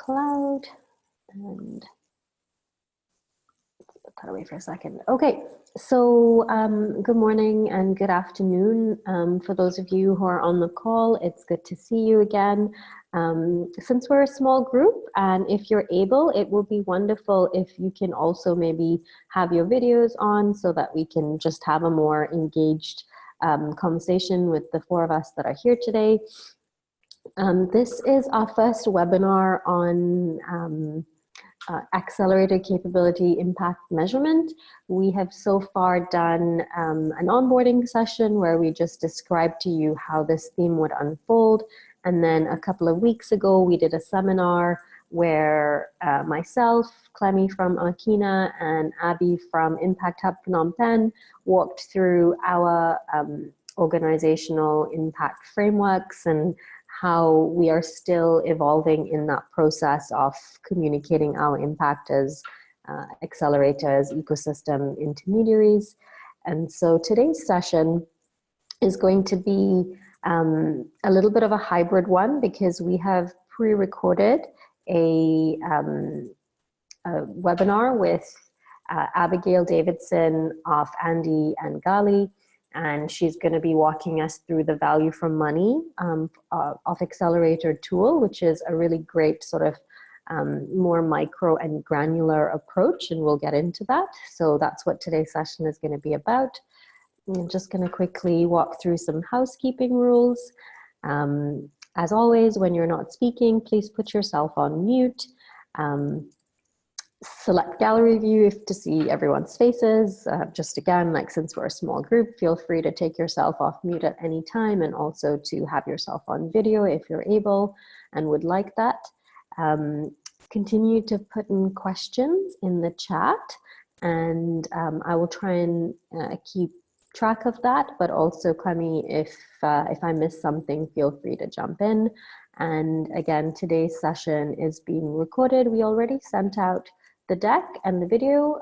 cloud and put that away for a second. Okay, so good morning and good afternoon. For those of you who are on the call, it's good to see you again. Since we're a small group, and if you're able, it will be wonderful if you can also maybe have your videos on so that we can just have a more engaged conversation with the four of us that are here today. This is our first webinar on Accelerator capability impact measurement. We have so far done an onboarding session where we just described to you how this theme would unfold. And then a couple of weeks ago, we did a seminar where myself, Clemmy from Akina, and Abby from Impact Hub Phnom Penh walked through our organizational impact frameworks and how we are still evolving in that process of communicating our impact as accelerators, ecosystem intermediaries. And so today's session is going to be a little bit of a hybrid one because we have pre-recorded a webinar with Abigail Davidson of Andy and Gali, and she's going to be walking us through the value for money of Accelerator tool, which is a really great sort of more micro and granular approach, and we'll get into that. So that's what today's session is going to be about. I'm just going to quickly walk through some housekeeping rules. As always, when you're not speaking, please put yourself on mute. Select gallery view if to see everyone's faces. Just again, like since we're a small group, feel free to take yourself off mute at any time and also to have yourself on video if you're able and would like that. Continue to put in questions in the chat and I will try and keep track of that, but also Clemmy, if I miss something, feel free to jump in. And again, today's session is being recorded. We already sent out the deck and the video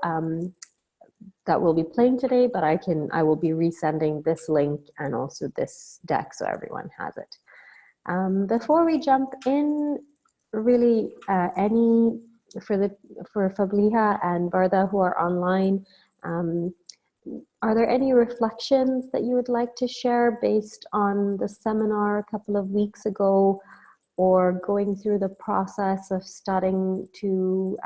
that will be playing today, but I will be resending this link and also this deck so everyone has it. Before we jump in, really for Fabliha and Varda who are online, are there any reflections that you would like to share based on the seminar a couple of weeks ago, or going through the process of starting to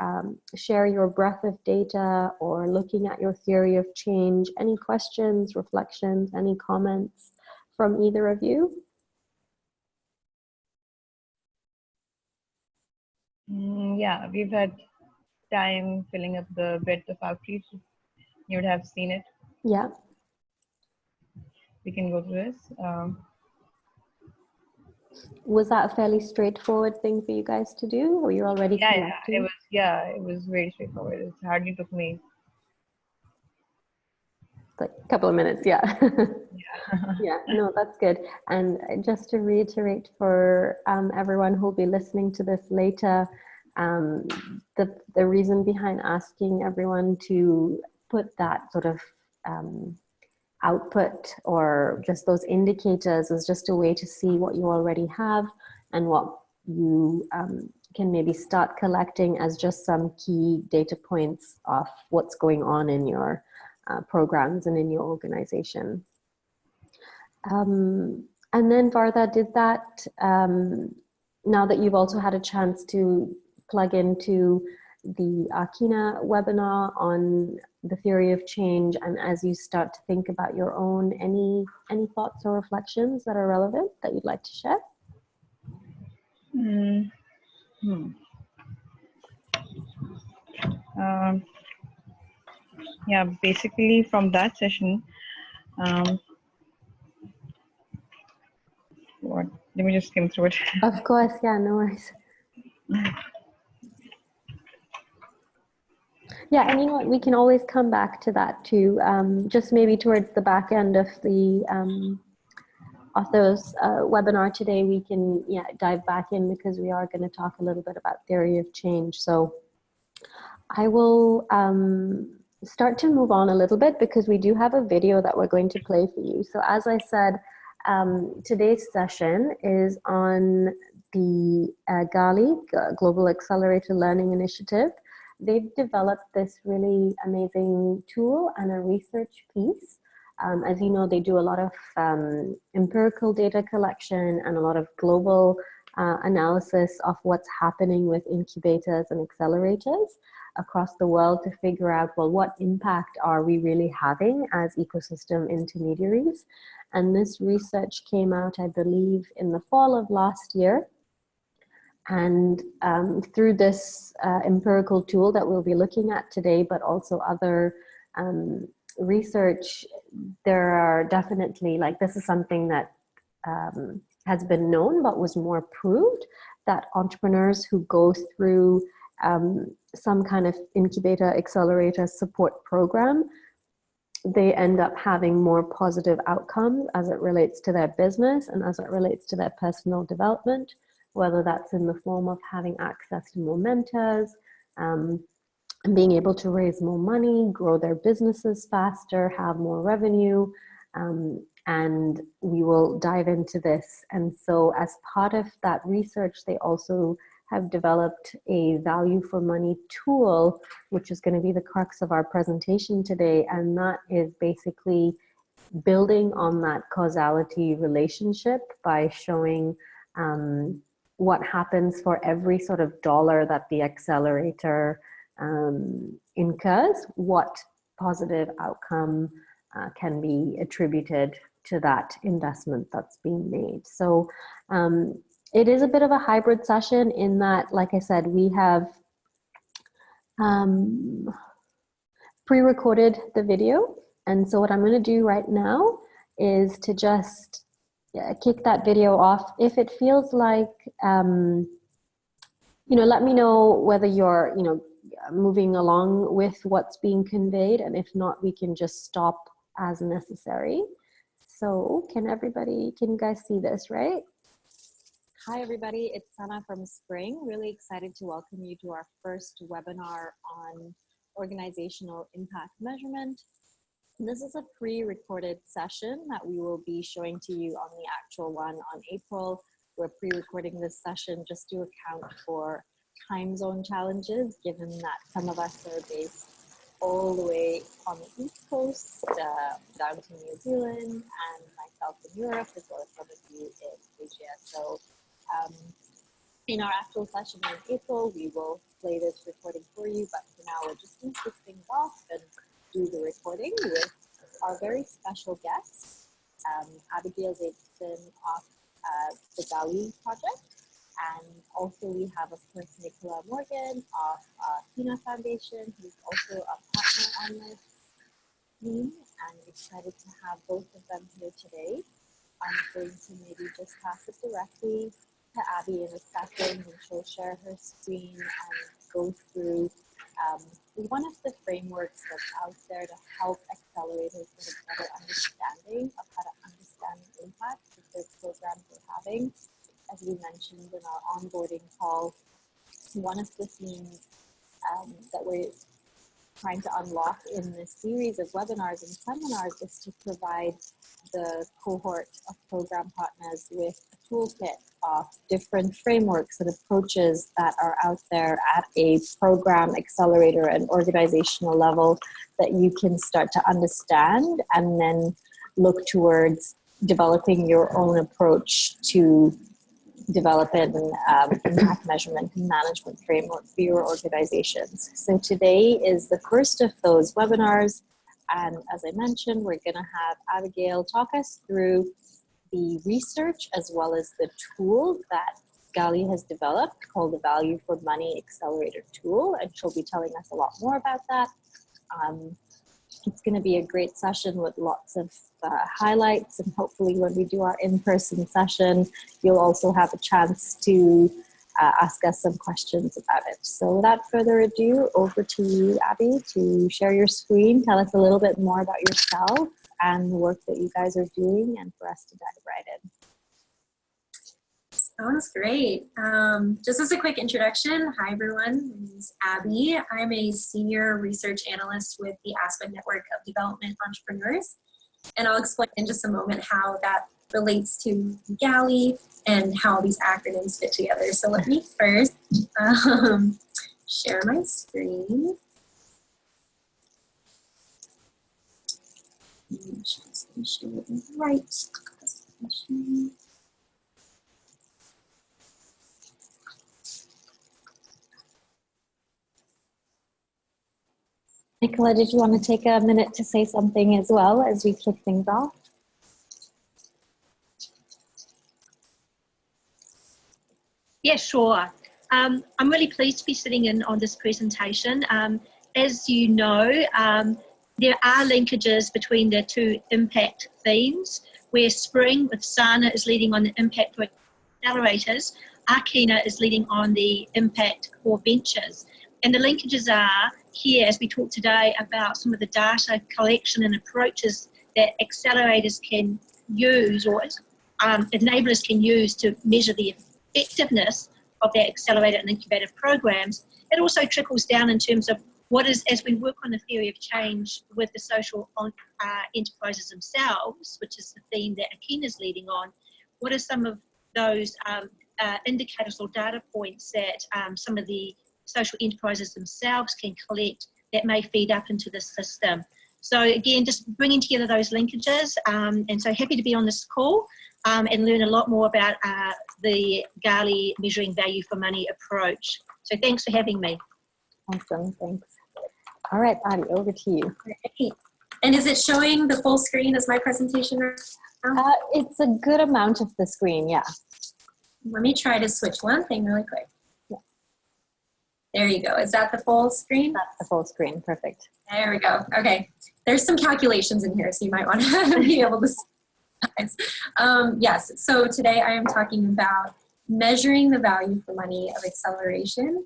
share your breadth of data or looking at your theory of change? Any questions, reflections, any comments from either of you? Yeah, we've had time filling up the breadth of outreach. You would have seen it. Yeah. We can go through this. Was that a fairly straightforward thing for you guys to do? Or you're already collecting? It was very straightforward. It hardly took me like a couple of minutes, yeah. Yeah, no, that's good. And just to reiterate for everyone who'll be listening to this later, the reason behind asking everyone to put that sort of output or just those indicators is just a way to see what you already have and what you can maybe start collecting as just some key data points of what's going on in your programs and in your organization. And then Varda, did that, now that you've also had a chance to plug into the Akina webinar on the theory of change, and as you start to think about your own, any thoughts or reflections that are relevant that you'd like to share? Yeah, basically from that session, let me just skim through it. Of course, yeah, no worries. Yeah, and you know what, we can always come back to that too. Just maybe towards the back end of the webinar today, we can dive back in because we are going to talk a little bit about theory of change. So I will start to move on a little bit because we do have a video that we're going to play for you. So as I said, today's session is on the GALI, Global Accelerator Learning Initiative, they've developed this really amazing tool and a research piece. As you know, they do a lot of empirical data collection and a lot of global analysis of what's happening with incubators and accelerators across the world to figure out, well, what impact are we really having as ecosystem intermediaries? And this research came out, I believe, in the fall of last year. And through this empirical tool that we'll be looking at today, but also other research, there are definitely, like, this is something that has been known but was more proved, that entrepreneurs who go through some kind of incubator accelerator support program, they end up having more positive outcomes as it relates to their business and as it relates to their personal development, whether that's in the form of having access to more mentors, and being able to raise more money, grow their businesses faster, have more revenue, and we will dive into this. And so as part of that research, they also have developed a value for money tool, which is going to be the crux of our presentation today. And that is basically building on that causality relationship by showing what happens for every sort of dollar that the accelerator incurs, what positive outcome can be attributed to that investment that's being made. So it is a bit of a hybrid session in that, like I said, we have pre-recorded the video. And so what I'm going to do right now is to just kick that video off. If it feels like, you know, let me know whether you're, you know, moving along with what's being conveyed. And if not, we can just stop as necessary. So can you guys see this, right? Hi, everybody. It's Sana from Spring. Really excited to welcome you to our first webinar on organizational impact measurement. This is a pre-recorded session that we will be showing to you on the actual one on April. We're pre-recording this session just to account for time zone challenges, given that some of us are based all the way on the East Coast, down to New Zealand, and myself in Europe, as well as some of you in Asia. So in our actual session in April, we will play this recording for you, but for now, we're just going to kick things off and do the recording with our very special guest, Abigail Davidson of the GALI project. And also we have, of course, Nicola Morgan of PINA Foundation, who's also a partner on this team, and excited to have both of them here today. I'm going to maybe just pass it directly to Abby in a second, and she'll share her screen and go through one of the frameworks that's out there to help accelerators get a better understanding of how to understand the impact that their programs are having. As we mentioned in our onboarding call, one of the themes that we're trying to unlock in this series of webinars and seminars is to provide the cohort of program partners with a toolkit of different frameworks and approaches that are out there at a program, accelerator, and organizational level that you can start to understand and then look towards developing your own approach to develop an impact measurement and management framework for your organizations. So today is the first of those webinars. And as I mentioned, we're going to have Abigail talk us through the research as well as the tool that GALI has developed called the Value for Money Accelerator tool. And she'll be telling us a lot more about that. It's going to be a great session with lots of highlights, and hopefully when we do our in-person session, you'll also have a chance to ask us some questions about it. So without further ado, over to you, Abby, to share your screen, tell us a little bit more about yourself and the work that you guys are doing, and for us to dive right in. Sounds great. Just as a quick introduction, hi everyone, my name is Abby. I'm a senior research analyst with the Aspen Network of Development Entrepreneurs, and I'll explain in just a moment how that relates to GALI and how these acronyms fit together. So let me first share my screen. Right. Nicola, did you want to take a minute to say something as well as we kick things off? Yeah, sure. I'm really pleased to be sitting in on this presentation. As you know, there are linkages between the two impact themes, where Spring with Sana is leading on the impact for accelerators, Arkina is leading on the impact core ventures. And the linkages are here, as we talk today, about some of the data collection and approaches that accelerators can use, or enablers can use to measure the effectiveness of their accelerator and incubator programs. It also trickles down in terms of what is, as we work on the theory of change with the social enterprises themselves, which is the theme that Arkina is leading on, what are some of those indicators or data points that some of the social enterprises themselves can collect that may feed up into the system. So again, just bringing together those linkages, and so happy to be on this call and learn a lot more about the GALI measuring value for money approach. So thanks for having me. Awesome, thanks. All right, Adi, over to you. Great. And is it showing the full screen as my presentation right now? It's a good amount of the screen, yeah. Let me try to switch one thing really quick. Yeah. There you go. Is that the full screen? That's the full screen, perfect. There we go. Okay. There's some calculations in here, so you might want to be able to see. Yes, so today I am talking about measuring the value for money of acceleration.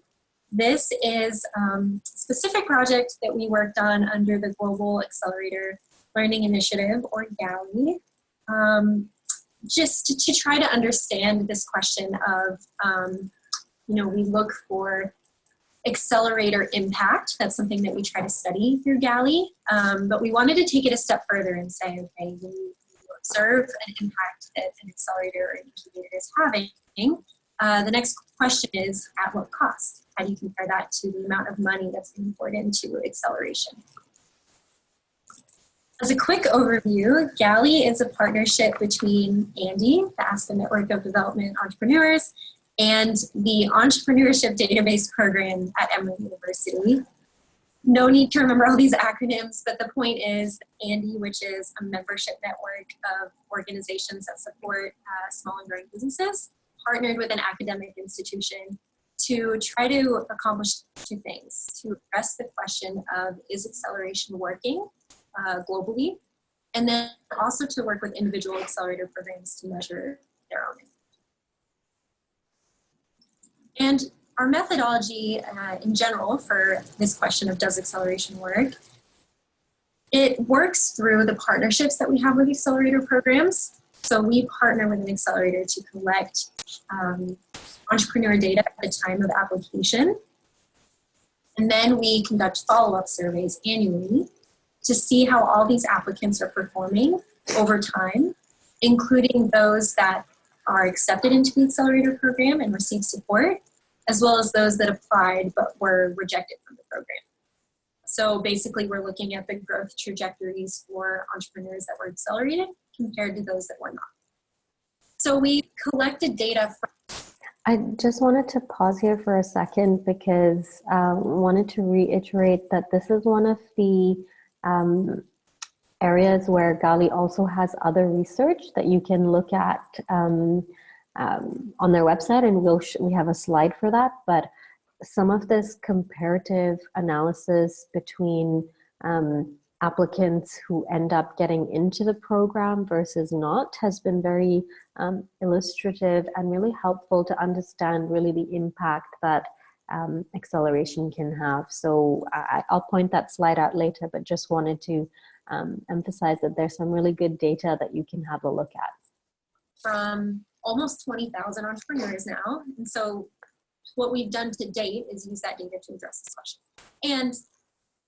This is a specific project that we worked on under the Global Accelerator Learning Initiative, or GALI, just to try to understand this question of, we look for accelerator impact. That's something that we try to study through GALI, but we wanted to take it a step further and say, okay, when you observe an impact that an accelerator or incubator is having, the next question is, at what cost? How do you compare that to the amount of money that's being poured into acceleration? As a quick overview, GALI is a partnership between ANDI, the Aspen Network of Development Entrepreneurs, and the Entrepreneurship Database Program at Emory University. No need to remember all these acronyms, but the point is ANDI, which is a membership network of organizations that support small and growing businesses, partnered with an academic institution to try to accomplish two things: to address the question of, is acceleration working globally, and then also to work with individual accelerator programs to measure their own impact. And our methodology in general for this question of, does acceleration work, it works through the partnerships that we have with accelerator programs. So we partner with an accelerator to collect entrepreneur data at the time of application. And then we conduct follow-up surveys annually to see how all these applicants are performing over time, including those that are accepted into the accelerator program and receive support, as well as those that applied but were rejected from the program. So basically, we're looking at the growth trajectories for entrepreneurs that were accelerated compared to those that were not. So we collected data from... I just wanted to pause here for a second because wanted to reiterate that this is one of the areas where GALI also has other research that you can look at on their website, and we have a slide for that. But some of this comparative analysis between applicants who end up getting into the program versus not has been very illustrative and really helpful to understand really the impact that acceleration can have. So I'll point that slide out later, but just wanted to emphasize that there's some really good data that you can have a look at. From almost 20,000 entrepreneurs now. And so what we've done to date is use that data to address this question. And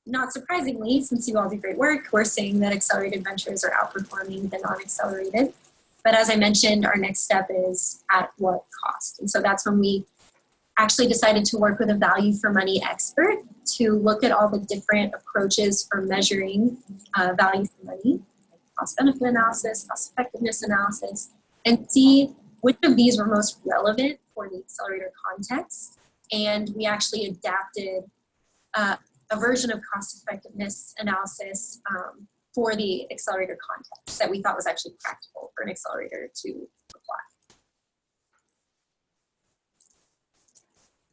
not surprisingly, since you all do great work, we're seeing that accelerated ventures are outperforming the non-accelerated. But as I mentioned, our next step is at what cost? And so that's when we actually decided to work with a value for money expert to look at all the different approaches for measuring value for money, like cost benefit analysis, cost effectiveness analysis, and see which of these were most relevant for the accelerator context. And we actually adapted a version of cost effectiveness analysis for the accelerator context that we thought was actually practical for an accelerator to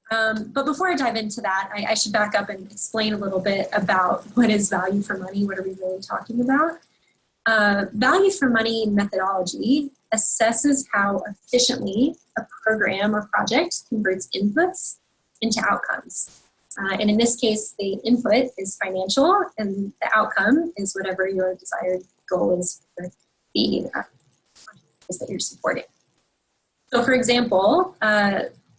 apply. But before I dive into that, I should back up and explain a little bit about what is value for money. What are we really talking about? Value for money methodology assesses how efficiently a program or project converts inputs into outcomes. And in this case, the input is financial and the outcome is whatever your desired goal is for the that you're supporting. So for example,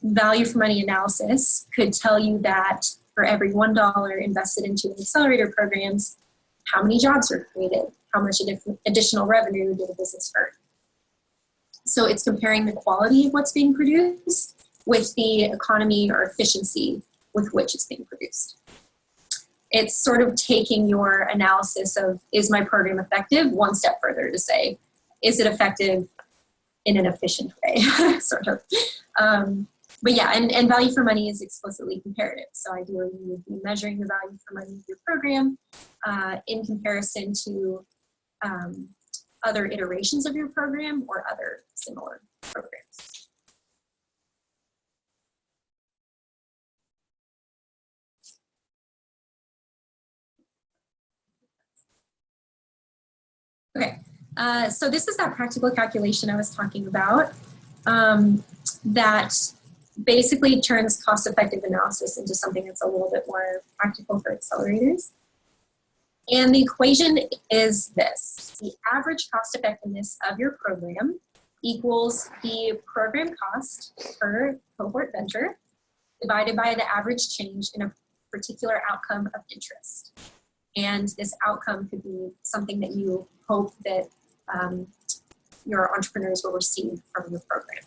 value for money analysis could tell you that for every $1 invested into an accelerator programs, how many jobs were created, how much additional revenue did a business earn. So it's comparing the quality of what's being produced with the economy or efficiency with which it's being produced. It's sort of taking your analysis of, is my program effective, one step further to say, is it effective in an efficient way, sort of. But yeah, and value for money is explicitly comparative. So ideally, you would be measuring the value for money of your program in comparison to other iterations of your program or other similar programs. Okay, so this is that practical calculation I was talking about that basically turns cost-effective analysis into something that's a little bit more practical for accelerators. And the equation is this: the average cost-effectiveness of your program equals the program cost per cohort venture divided by the average change in a particular outcome of interest. And this outcome could be something that you hope that your entrepreneurs will receive from your program.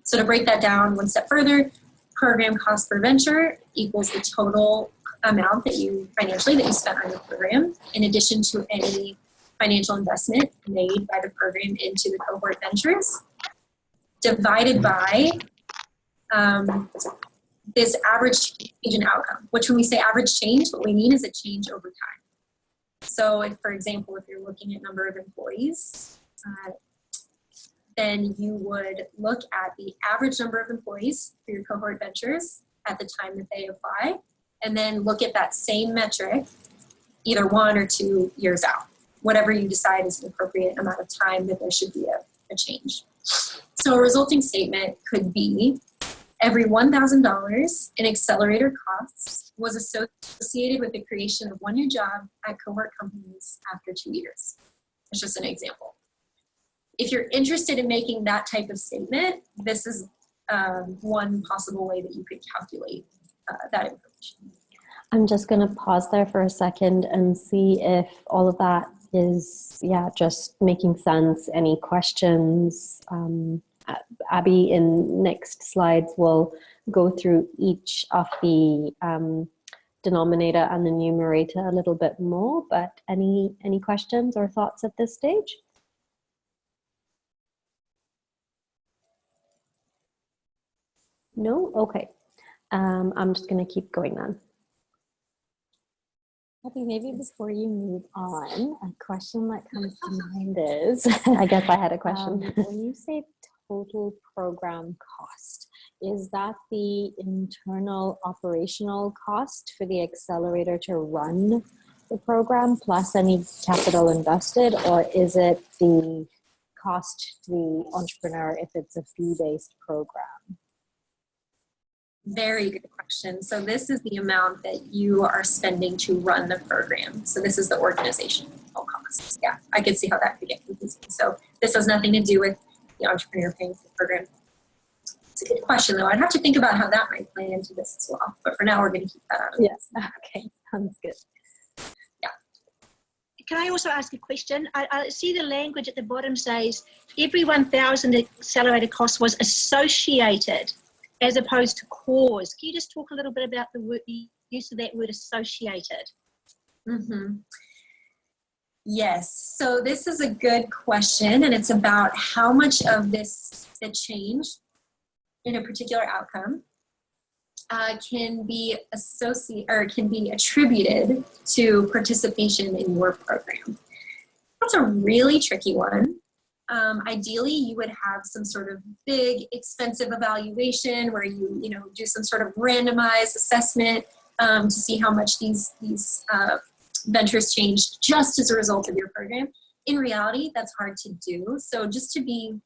So to break that down one step further, program cost per venture equals the total amount that you financially that you spent on your program, in addition to any financial investment made by the program into the cohort ventures, divided by this average change in outcome, which when we say average change, what we mean is a change over time. So if, for example, if you're looking at number of employees, then you would look at the average number of employees for your cohort ventures at the time that they apply, and then look at that same metric either 1 or 2 years out, whatever you decide is an appropriate amount of time that there should be a change. So a resulting statement could be every $1,000 in accelerator costs was associated with the creation of 1 new job at cohort companies after 2 years. That's just an example. If you're interested in making that type of statement, this is one possible way that you could calculate that information. I'm just going to pause there for a second and see if all of that is, just making sense. Any questions? Abby, in next slides, will go through each of the denominator and the numerator a little bit more, but any questions or thoughts at this stage? No? Okay. I'm just going to keep going then. Abby, maybe before you move on, a question that comes to mind is, I guess I had a question. When you say total program cost, is that the internal operational cost for the accelerator to run the program plus any capital invested, or is it the cost to the entrepreneur if it's a fee-based program? Very good question. So this is the amount that you are spending to run the program. So this is the organizational cost. Yeah, I could see how that could get confusing. So this has nothing to do with the entrepreneur paying for the program. It's a good question, though. I'd have to think about how that might play into this as well. But for now, we're going to keep that out of this. Okay, sounds good. Yeah. can I also ask a question? I see the language at the bottom says every 1,000 accelerator cost was associated as opposed to caused. Can you just talk a little bit about the use of that word associated? Mm-hmm. Yes, so this is a good question, and it's about how much of the change in a particular outcome can be attributed to participation in your program. That's a really tricky one. Ideally, you would have some sort of big, expensive evaluation where you do some sort of randomized assessment to see how much these ventures changed just as a result of your program. In reality, that's hard to do. So just to be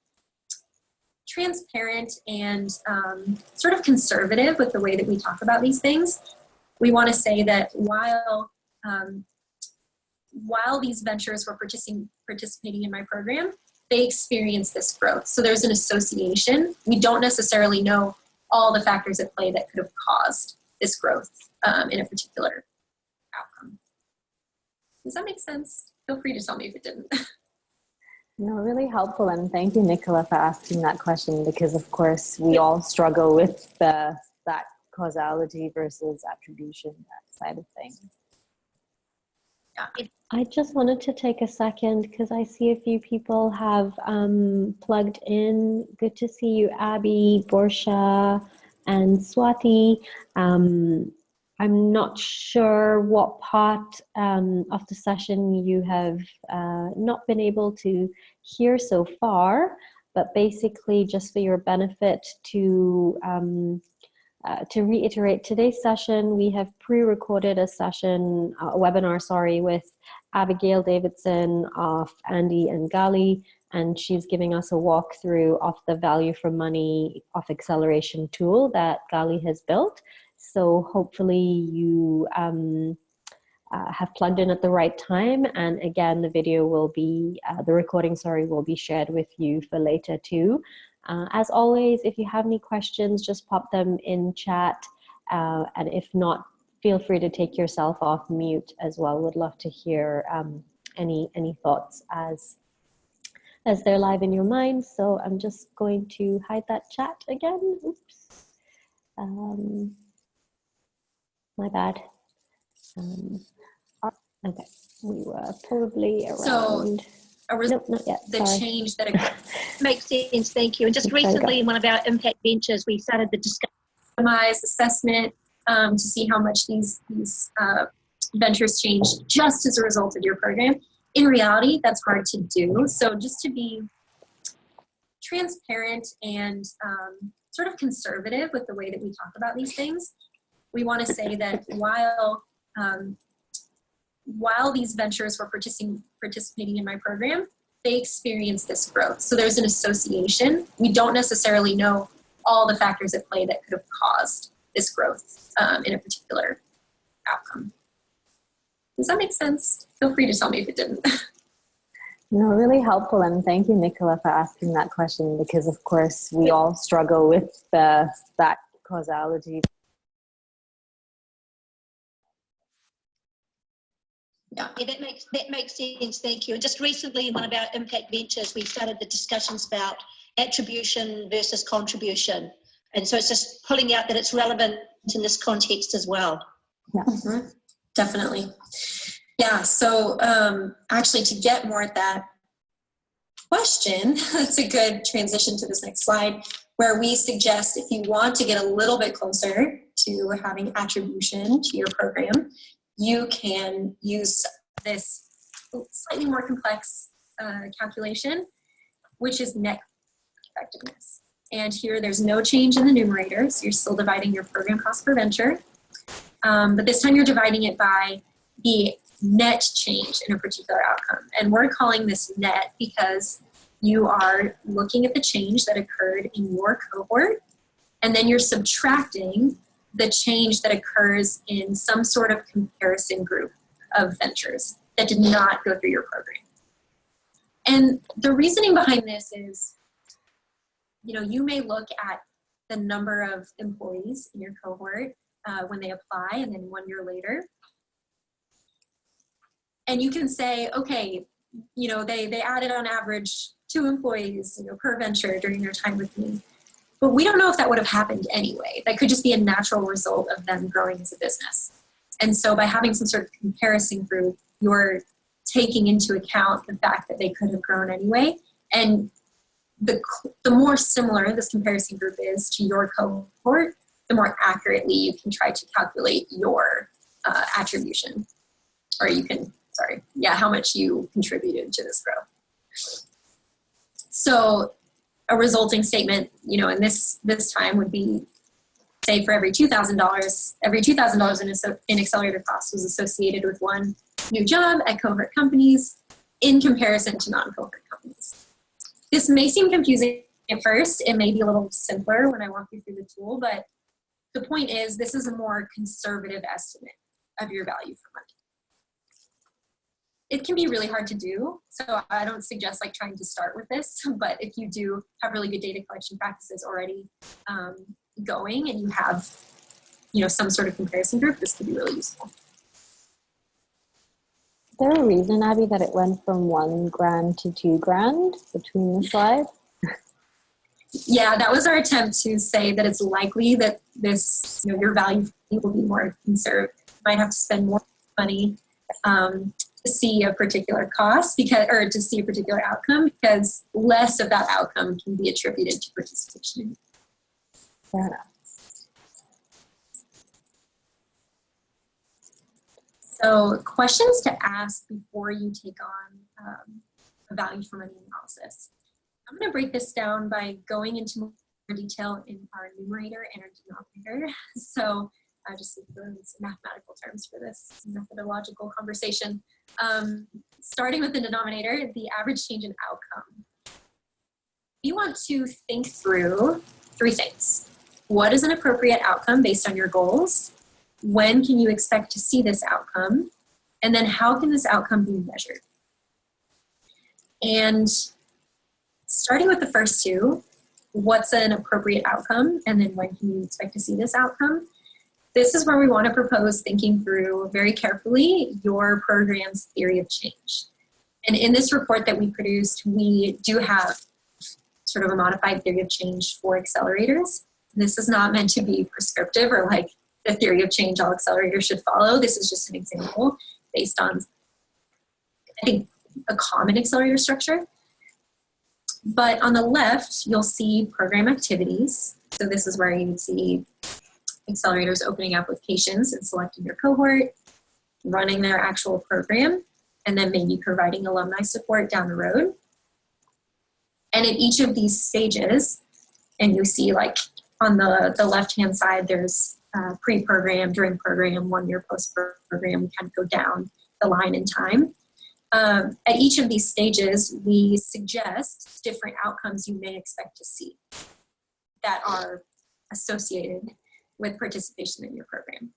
transparent and sort of conservative with the way that we talk about these things, we want to say that while these ventures were participating in my program, they experienced this growth. So there's an association. We don't necessarily know all the factors at play that could have caused this growth in a particular outcome. Does that make sense? Feel free to tell me if it didn't. No, really helpful, and thank you, Nicola, for asking that question, because of course we all struggle with that causality versus attribution, that side of things. Yeah. I just wanted to take a second because I see a few people have plugged in. Good to see you, Abby, Borsha, and Swati. I'm not sure what part of the session you have not been able to hear so far, but basically just for your benefit to reiterate today's session, we have pre-recorded a session, a webinar, sorry, with Abigail Davidson of Andy and Gali, and she's giving us a walkthrough of the value for money of acceleration tool that Gali has built. So hopefully you have plugged in at the right time. And again, the video will be, the recording, sorry, will be shared with you for later too. As always, if you have any questions, just pop them in chat. And if not, feel free to take yourself off mute as well. Would love to hear any thoughts as they're live in your mind. So I'm just going to hide that chat again. Oops. My bad. Okay, we were probably around. So, nope, not yet. The Sorry. change that occurred. Makes sense, thank you. And just recently in one of our impact ventures, we started the discussion. Assessment to see how much these ventures changed just as a result of your program. In reality, that's hard to do. So just to be transparent and sort of conservative with the way that we talk about these things, we want to say that while these ventures were participating in my program, they experienced this growth. So there's an association. We don't necessarily know all the factors at play that could have caused this growth in a particular outcome. Does that make sense? Feel free to tell me if it didn't. No, really helpful, and thank you, Nicola, for asking that question, because of course we all struggle with that causality. Yeah, that makes sense, thank you. And just recently in one of our impact ventures, we started the discussions about attribution versus contribution. And so it's just pulling out that it's relevant in this context as well. Yeah, definitely. Yeah, so actually to get more at that question, that's a good transition to this next slide, where we suggest if you want to get a little bit closer to having attribution to your program, you can use this slightly more complex calculation, which is net effectiveness. And here there's no change in the numerator, so you're still dividing your program cost per venture. But this time you're dividing it by the net change in a particular outcome. And we're calling this net because you are looking at the change that occurred in your cohort, and then you're subtracting the change that occurs in some sort of comparison group of ventures that did not go through your program. And the reasoning behind this is, you may look at the number of employees in your cohort when they apply and then 1 year later. And you can say, okay, you know, they added on average 2 employees, you know, per venture during their time with me. But we don't know if that would have happened anyway. That could just be a natural result of them growing as a business. And so by having some sort of comparison group, you're taking into account the fact that they could have grown anyway. And the more similar this comparison group is to your cohort, the more accurately you can try to calculate your attribution. Or you can, how much you contributed to this growth. So a resulting statement, you know, in this time would be, say, for every $2,000 in accelerator costs was associated with 1 new job at cohort companies in comparison to non-cohort companies. This may seem confusing at first. It may be a little simpler when I walk you through the tool, but the point is this is a more conservative estimate of your value for money. It can be really hard to do, so I don't suggest like trying to start with this, but if you do have really good data collection practices already going and you have, you know, some sort of comparison group, this could be really useful. Is there a reason, Abby, that it went from $1,000 to $2,000 between the slides? Yeah, that was our attempt to say that it's likely that this, you know, your value will be more conserved. You might have to spend more money to see a particular cost or to see a particular outcome, because less of that outcome can be attributed to participation. Fair enough. So questions to ask before you take on a value for money analysis. I'm going to break this down by going into more detail in our numerator and our denominator. So just to throw in some mathematical terms for this methodological conversation. Starting with the denominator, the average change in outcome. You want to think through 3 things. What is an appropriate outcome based on your goals? When can you expect to see this outcome? And then how can this outcome be measured? And starting with the first 2, what's an appropriate outcome? And then when can you expect to see this outcome? This is where we want to propose thinking through very carefully your program's theory of change. And in this report that we produced, we do have sort of a modified theory of change for accelerators. This is not meant to be prescriptive or like the theory of change all accelerators should follow. This is just an example based on, I think, a common accelerator structure. But on the left, you'll see program activities. So this is where you would see accelerators opening applications and selecting your cohort, running their actual program, and then maybe providing alumni support down the road. And at each of these stages, and you see like on the left-hand side, there's pre-program, during program, 1 year post-program, we kind of go down the line in time. At each of these stages, we suggest different outcomes you may expect to see that are associated with participation in your program.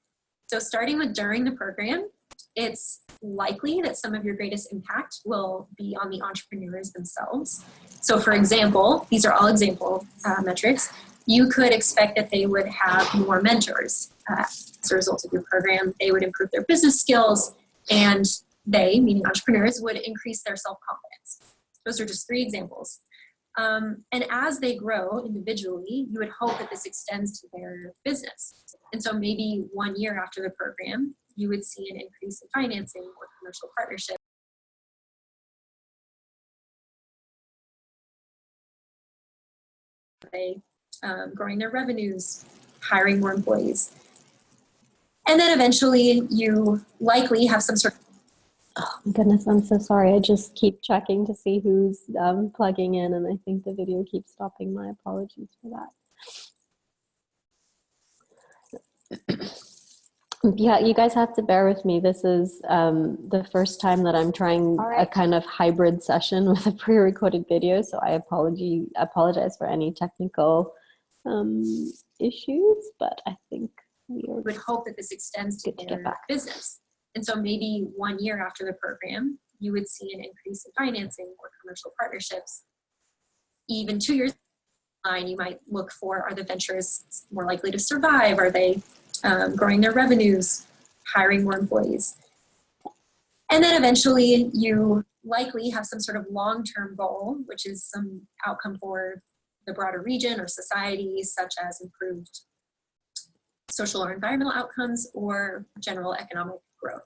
So starting with during the program, it's likely that some of your greatest impact will be on the entrepreneurs themselves. So for example, these are all example metrics. You could expect that they would have more mentors as a result of your program. They would improve their business skills, and they, meaning entrepreneurs, would increase their self-confidence. Those are just 3 examples. And as they grow individually, you would hope that this extends to their business. And so maybe 1 year after the program, you would see an increase in financing or commercial partnerships. They growing their revenues, hiring more employees. And then eventually you likely have some sort of... Oh my goodness, I'm so sorry. I just keep checking to see who's plugging in, and I think the video keeps stopping. My apologies for that. Yeah, you guys have to bear with me. This is the first time that I'm trying a kind of hybrid session with a pre-recorded video, so I apologize for any technical issues, but I think we would hope that this extends to their business. And so maybe 1 year after the program, you would see an increase in financing or commercial partnerships. Even 2 years down the line, you might look for, are the ventures more likely to survive? Are they growing their revenues, hiring more employees? And then eventually you likely have some sort of long-term goal, which is some outcome for the broader region or society, such as improved social or environmental outcomes or general economic growth.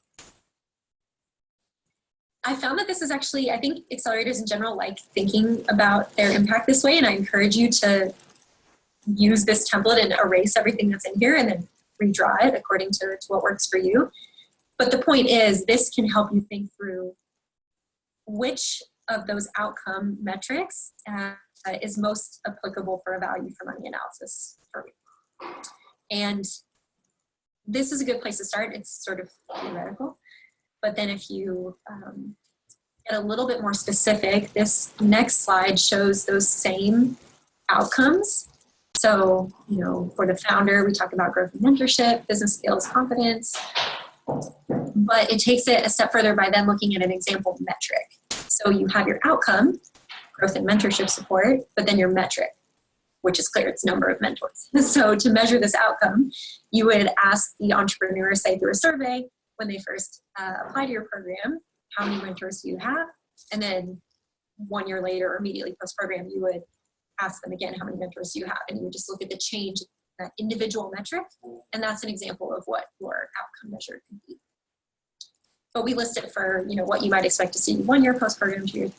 I found that this is actually, I think accelerators in general like thinking about their impact this way, and I encourage you to use this template and erase everything that's in here and then redraw it according to what works for you. But the point is, this can help you think through which of those outcome metrics is most applicable for a value for money analysis for me. And this is a good place to start. It's sort of theoretical. But then if you get a little bit more specific, this next slide shows those same outcomes. So, you know, for the founder, we talk about growth and mentorship, business skills, confidence, but it takes it a step further by then looking at an example metric. So you have your outcome, growth and mentorship support, but then your metric, which is clear, it's number of mentors. So to measure this outcome, you would ask the entrepreneur, say through a survey, when they first apply to your program, how many mentors do you have? And then 1 year later or immediately post-program, you would ask them again, how many mentors do you have? And you would just look at the change in that individual metric. And that's an example of what your outcome measure can be. But we list it for, you know, what you might expect to see 1 year post-program, 2 years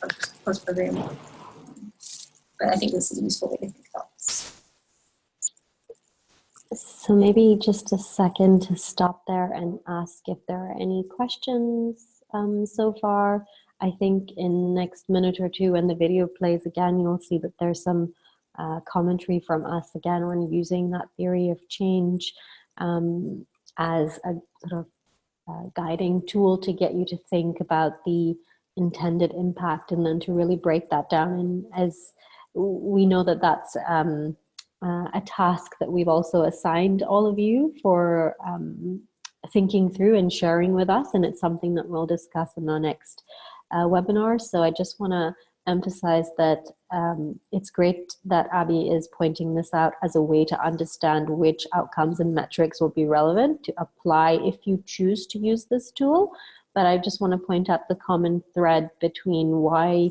post-program. But I think this is a useful way to think about this. So maybe just a second to stop there and ask if there are any questions so far. I think in the next minute or two when the video plays again, you'll see that there's some commentary from us again on using that theory of change as a sort of guiding tool to get you to think about the intended impact and then to really break that down. And as we know that that's a task that we've also assigned all of you for thinking through and sharing with us, and it's something that we'll discuss in our next webinar. So I just want to emphasize that it's great that Abby is pointing this out as a way to understand which outcomes and metrics will be relevant to apply if you choose to use this tool. But I just want to point out the common thread between why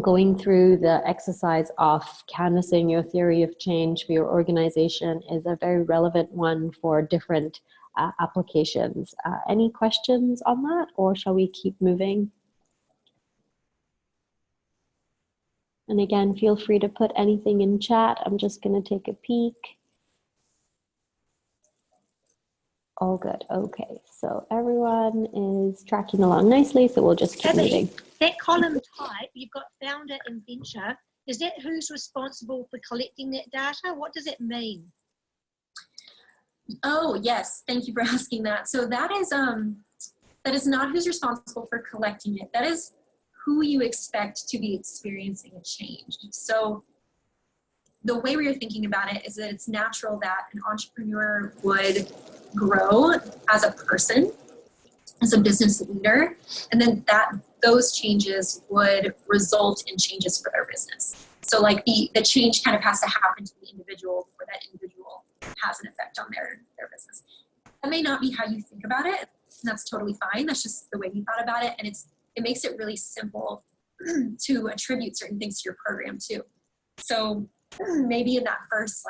going through the exercise of canvassing your theory of change for your organization is a very relevant one for different applications. Any questions on that, or shall we keep moving? And again, feel free to put anything in chat. I'm just going to take a peek. All good. Okay, so everyone is tracking along nicely, so we'll just keep moving. That column type, you've got founder and venture. Is that who's responsible for collecting that data? What does it mean? Oh, yes. Thank you for asking that. So that is not who's responsible for collecting it. That is who you expect to be experiencing a change. So the way we are thinking about it is that it's natural that an entrepreneur would grow as a person, as a business leader, and then those changes would result in changes for their business. So like the change kind of has to happen to the individual before that individual has an effect on their business. That may not be how you think about it, and that's totally fine. That's just the way we thought about it, and it makes it really simple to attribute certain things to your program too. So maybe in that first,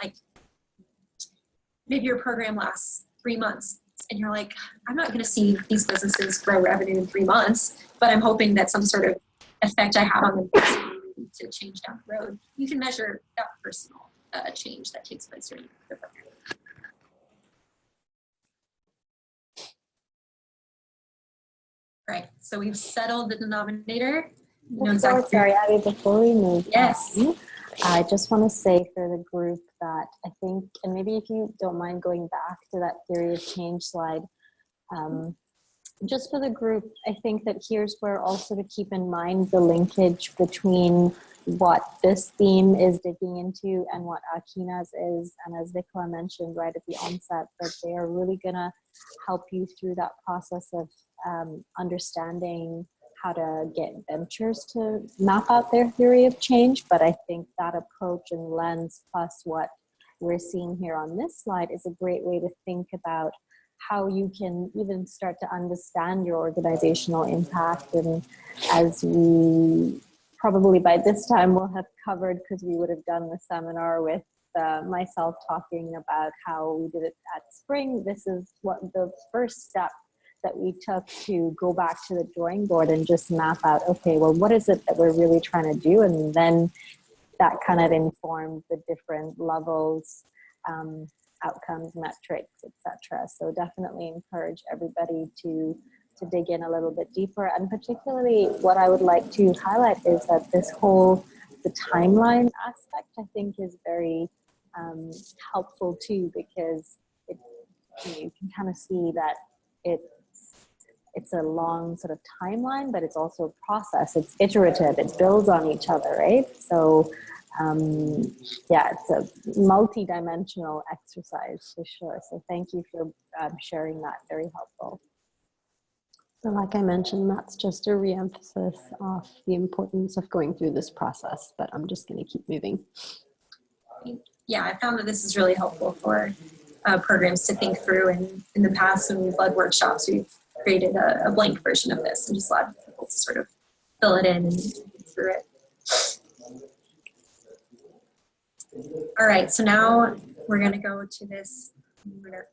maybe your program lasts 3 months and you're like, I'm not going to see these businesses grow revenue in 3 months, but I'm hoping that some sort of effect I have on them to change down the road. You can measure that personal change that takes place during the program. Right, so we've settled the denominator. You know exactly. Sorry, Abby, before we move yes. on, I just want to say for the group that I think, and maybe if you don't mind going back to that theory of change slide, just for the group, I think that here's where also to keep in mind the linkage between what this theme is digging into and what Akina's is. And as Nicola mentioned right at the onset, that they are really going to help you through that process of understanding how to get ventures to map out their theory of change. But I think that approach and lens plus what we're seeing here on this slide is a great way to think about how you can even start to understand your organizational impact. And as we probably by this time will have covered, because we would have done the seminar with myself talking about how we did it at Spring, this is what the first step that we took to go back to the drawing board and just map out, okay, well, what is it that we're really trying to do? And then that kind of informed the different levels, outcomes, metrics, etc. So definitely encourage everybody to dig in a little bit deeper. And particularly what I would like to highlight is that this whole, the timeline aspect, I think is very helpful too, because it, you can kind of see that it's a long sort of timeline, but it's also a process. It's iterative. It builds on each other, right? So yeah, it's a multi-dimensional exercise for sure. So thank you for sharing that. Very helpful. So like I mentioned, that's just a re-emphasis of the importance of going through this process, but I'm just going to keep moving. Yeah, I found that this is really helpful for programs to think through. And in the past, when we've led workshops, we've created a blank version of this and just allowed people to sort of fill it in and think through it. All right, so now we're going to go to this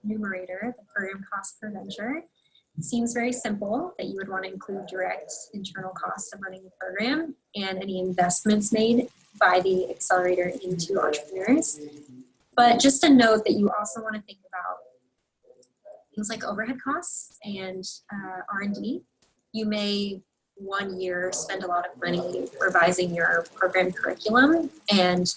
numerator, the program cost per venture. It seems very simple that you would want to include direct internal costs of running the program and any investments made by the accelerator into entrepreneurs. But just a note that you also want to think about things like overhead costs and R&D. You may one year spend a lot of money revising your program curriculum, and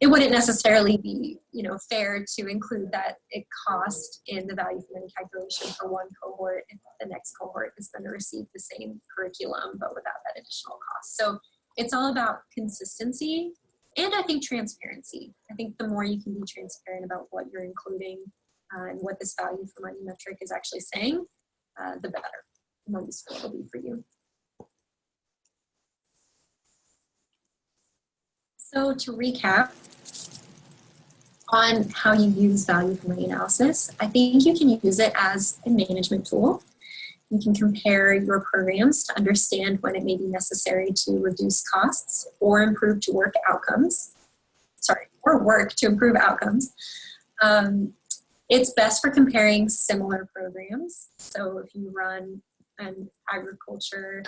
it wouldn't necessarily be, you know, fair to include that cost in the value for money calculation for one cohort if the next cohort is going to receive the same curriculum but without that additional cost. So it's all about consistency and I think transparency. I think the more you can be transparent about what you're including and what this value for money metric is actually saying, the better, the more useful it'll be for you. So to recap on how you use value for money analysis, I think you can use it as a management tool. You can compare your programs to understand when it may be necessary to reduce costs or improve to work outcomes. Or work to improve outcomes. It's best for comparing similar programs. So if you run an agriculture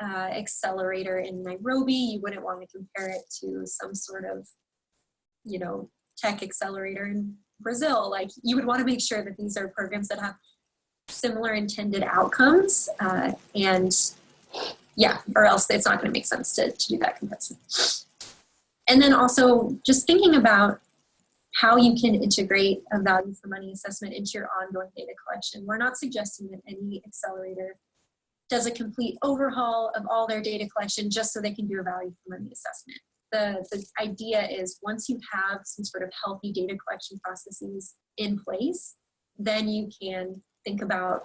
accelerator in Nairobi, you wouldn't want to compare it to some sort of, you know, tech accelerator in Brazil. Like, you would want to make sure that these are programs that have similar intended outcomes, and yeah, or else it's not going to make sense to do that comparison. And then also just thinking about how you can integrate a value for money assessment into your ongoing data collection. We're not suggesting that any accelerator does a complete overhaul of all their data collection just so they can do a value for money assessment. The idea is once you have some sort of healthy data collection processes in place, then you can think about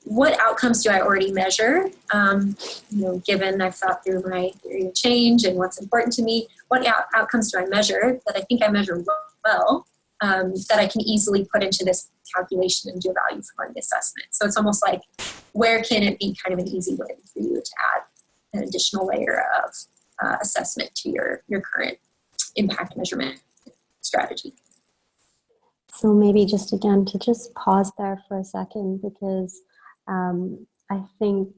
what outcomes do I already measure? You know, given I've thought through my theory of change and what's important to me, what outcomes do I measure that I think I measure well, that I can easily put into this calculation and do a value for money assessment. So it's almost like, where can it be kind of an easy way for you to add an additional layer of assessment to your current impact measurement strategy? So maybe just again to just pause there for a second, because I think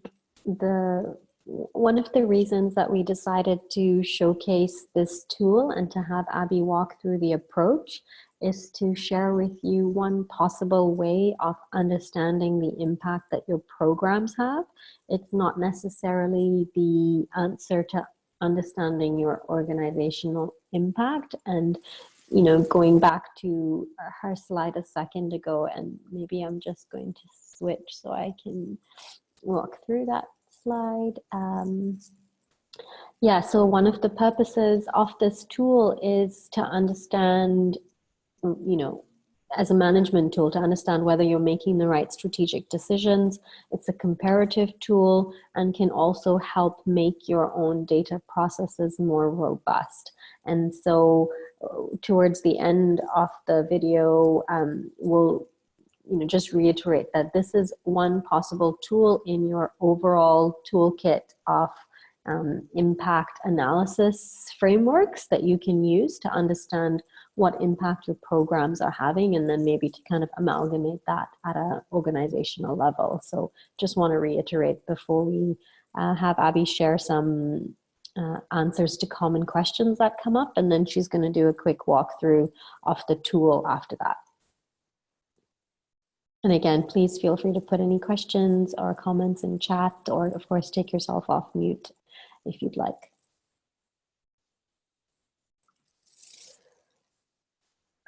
one of the reasons that we decided to showcase this tool and to have Abby walk through the approach is to share with you one possible way of understanding the impact that your programs have. It's not necessarily the answer to understanding your organizational impact. And, you know, going back to her slide a second ago, and maybe I'm just going to switch so I can walk through that slide. Yeah, so one of the purposes of this tool is to understand, you know, as a management tool, to understand whether you're making the right strategic decisions. It's a comparative tool and can also help make your own data processes more robust. And so towards the end of the video, we'll just reiterate that this is one possible tool in your overall toolkit of impact analysis frameworks that you can use to understand what impact your programs are having, and then maybe to kind of amalgamate that at an organizational level. So just want to reiterate before we have Abby share some answers to common questions that come up, and then she's going to do a quick walkthrough of the tool after that. And again, please feel free to put any questions or comments in chat, or of course take yourself off mute if you'd like.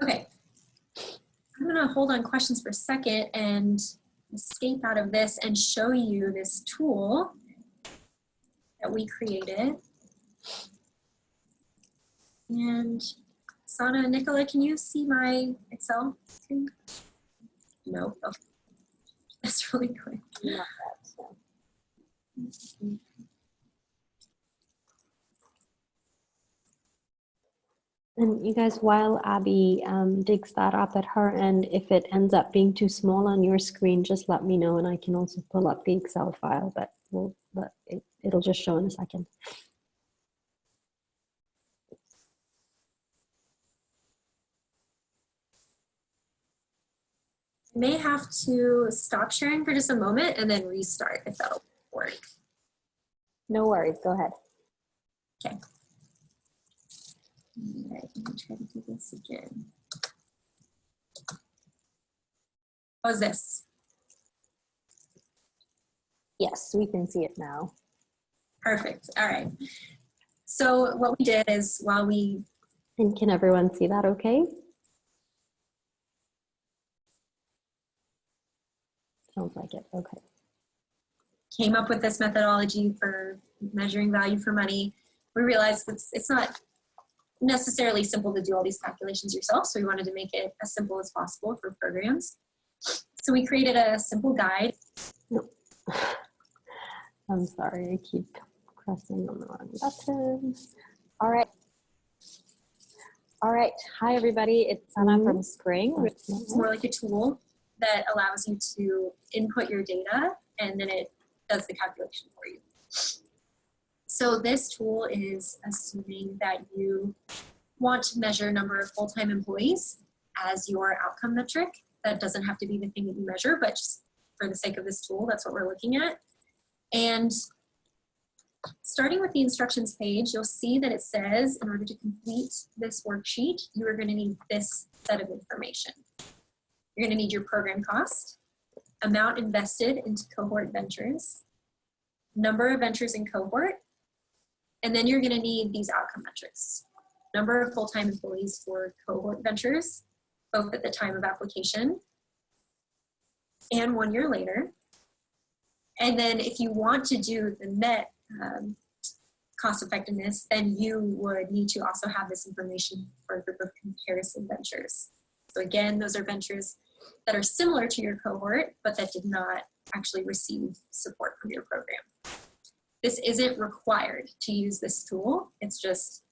Okay, I'm going to hold on questions for a second and escape out of this and show you this tool that we created. And Sana and Nicola, can you see my Excel screen? No, okay. That's really quick. Not that, so. And you guys, while Abby digs that up at her end, if it ends up being too small on your screen, just let me know and I can also pull up the Excel file, but it'll just show in a second. You may have to stop sharing for just a moment and then restart if that'll work. No worries, go ahead. Okay. All right, let me try to do this again. How's this? Yes, we can see it now. Perfect. All right. So what we did is while we... And can everyone see that okay? Sounds like it, okay. Came up with this methodology for measuring value for money, we realized it's not necessarily simple to do all these calculations yourself, so we wanted to make it as simple as possible for programs. So we created a simple guide. No. I'm sorry, I keep pressing on the wrong button. All right. All right, hi everybody, it's Sana from Spring. It's more like a tool that allows you to input your data and then it does the calculation for you. So this tool is assuming that you want to measure number of full-time employees as your outcome metric. That doesn't have to be the thing that you measure, but just for the sake of this tool, that's what we're looking at. And starting with the instructions page, you'll see that it says in order to complete this worksheet, you are going to need this set of information. You're going to need your program cost, amount invested into cohort ventures, number of ventures in cohort, and then you're going to need these outcome metrics. Number of full-time employees for cohort ventures, both at the time of application and 1 year later. And then if you want to do the net cost effectiveness, then you would need to also have this information for a group of comparison ventures. So again, those are ventures that are similar to your cohort, but that did not actually receive support from your program. This isn't required to use this tool. It's just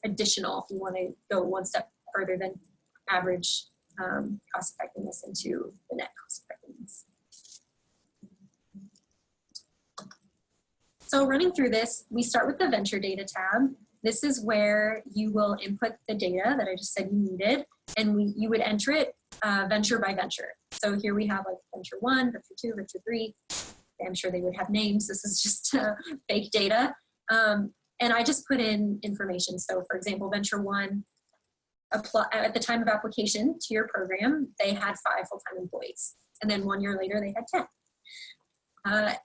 additional if you want to go one step further than average cost effectiveness into the net cost effectiveness. So running through this, we start with the venture data tab. This is where you will input the data that I just said you needed, and you would enter it venture by venture. So here we have like venture 1, venture 2, venture 3. I'm sure they would have names. This is just fake data. And I just put in information. So for example, venture 1, at the time of application to your program, they had 5 full-time employees. And then 1 year later, they had 10.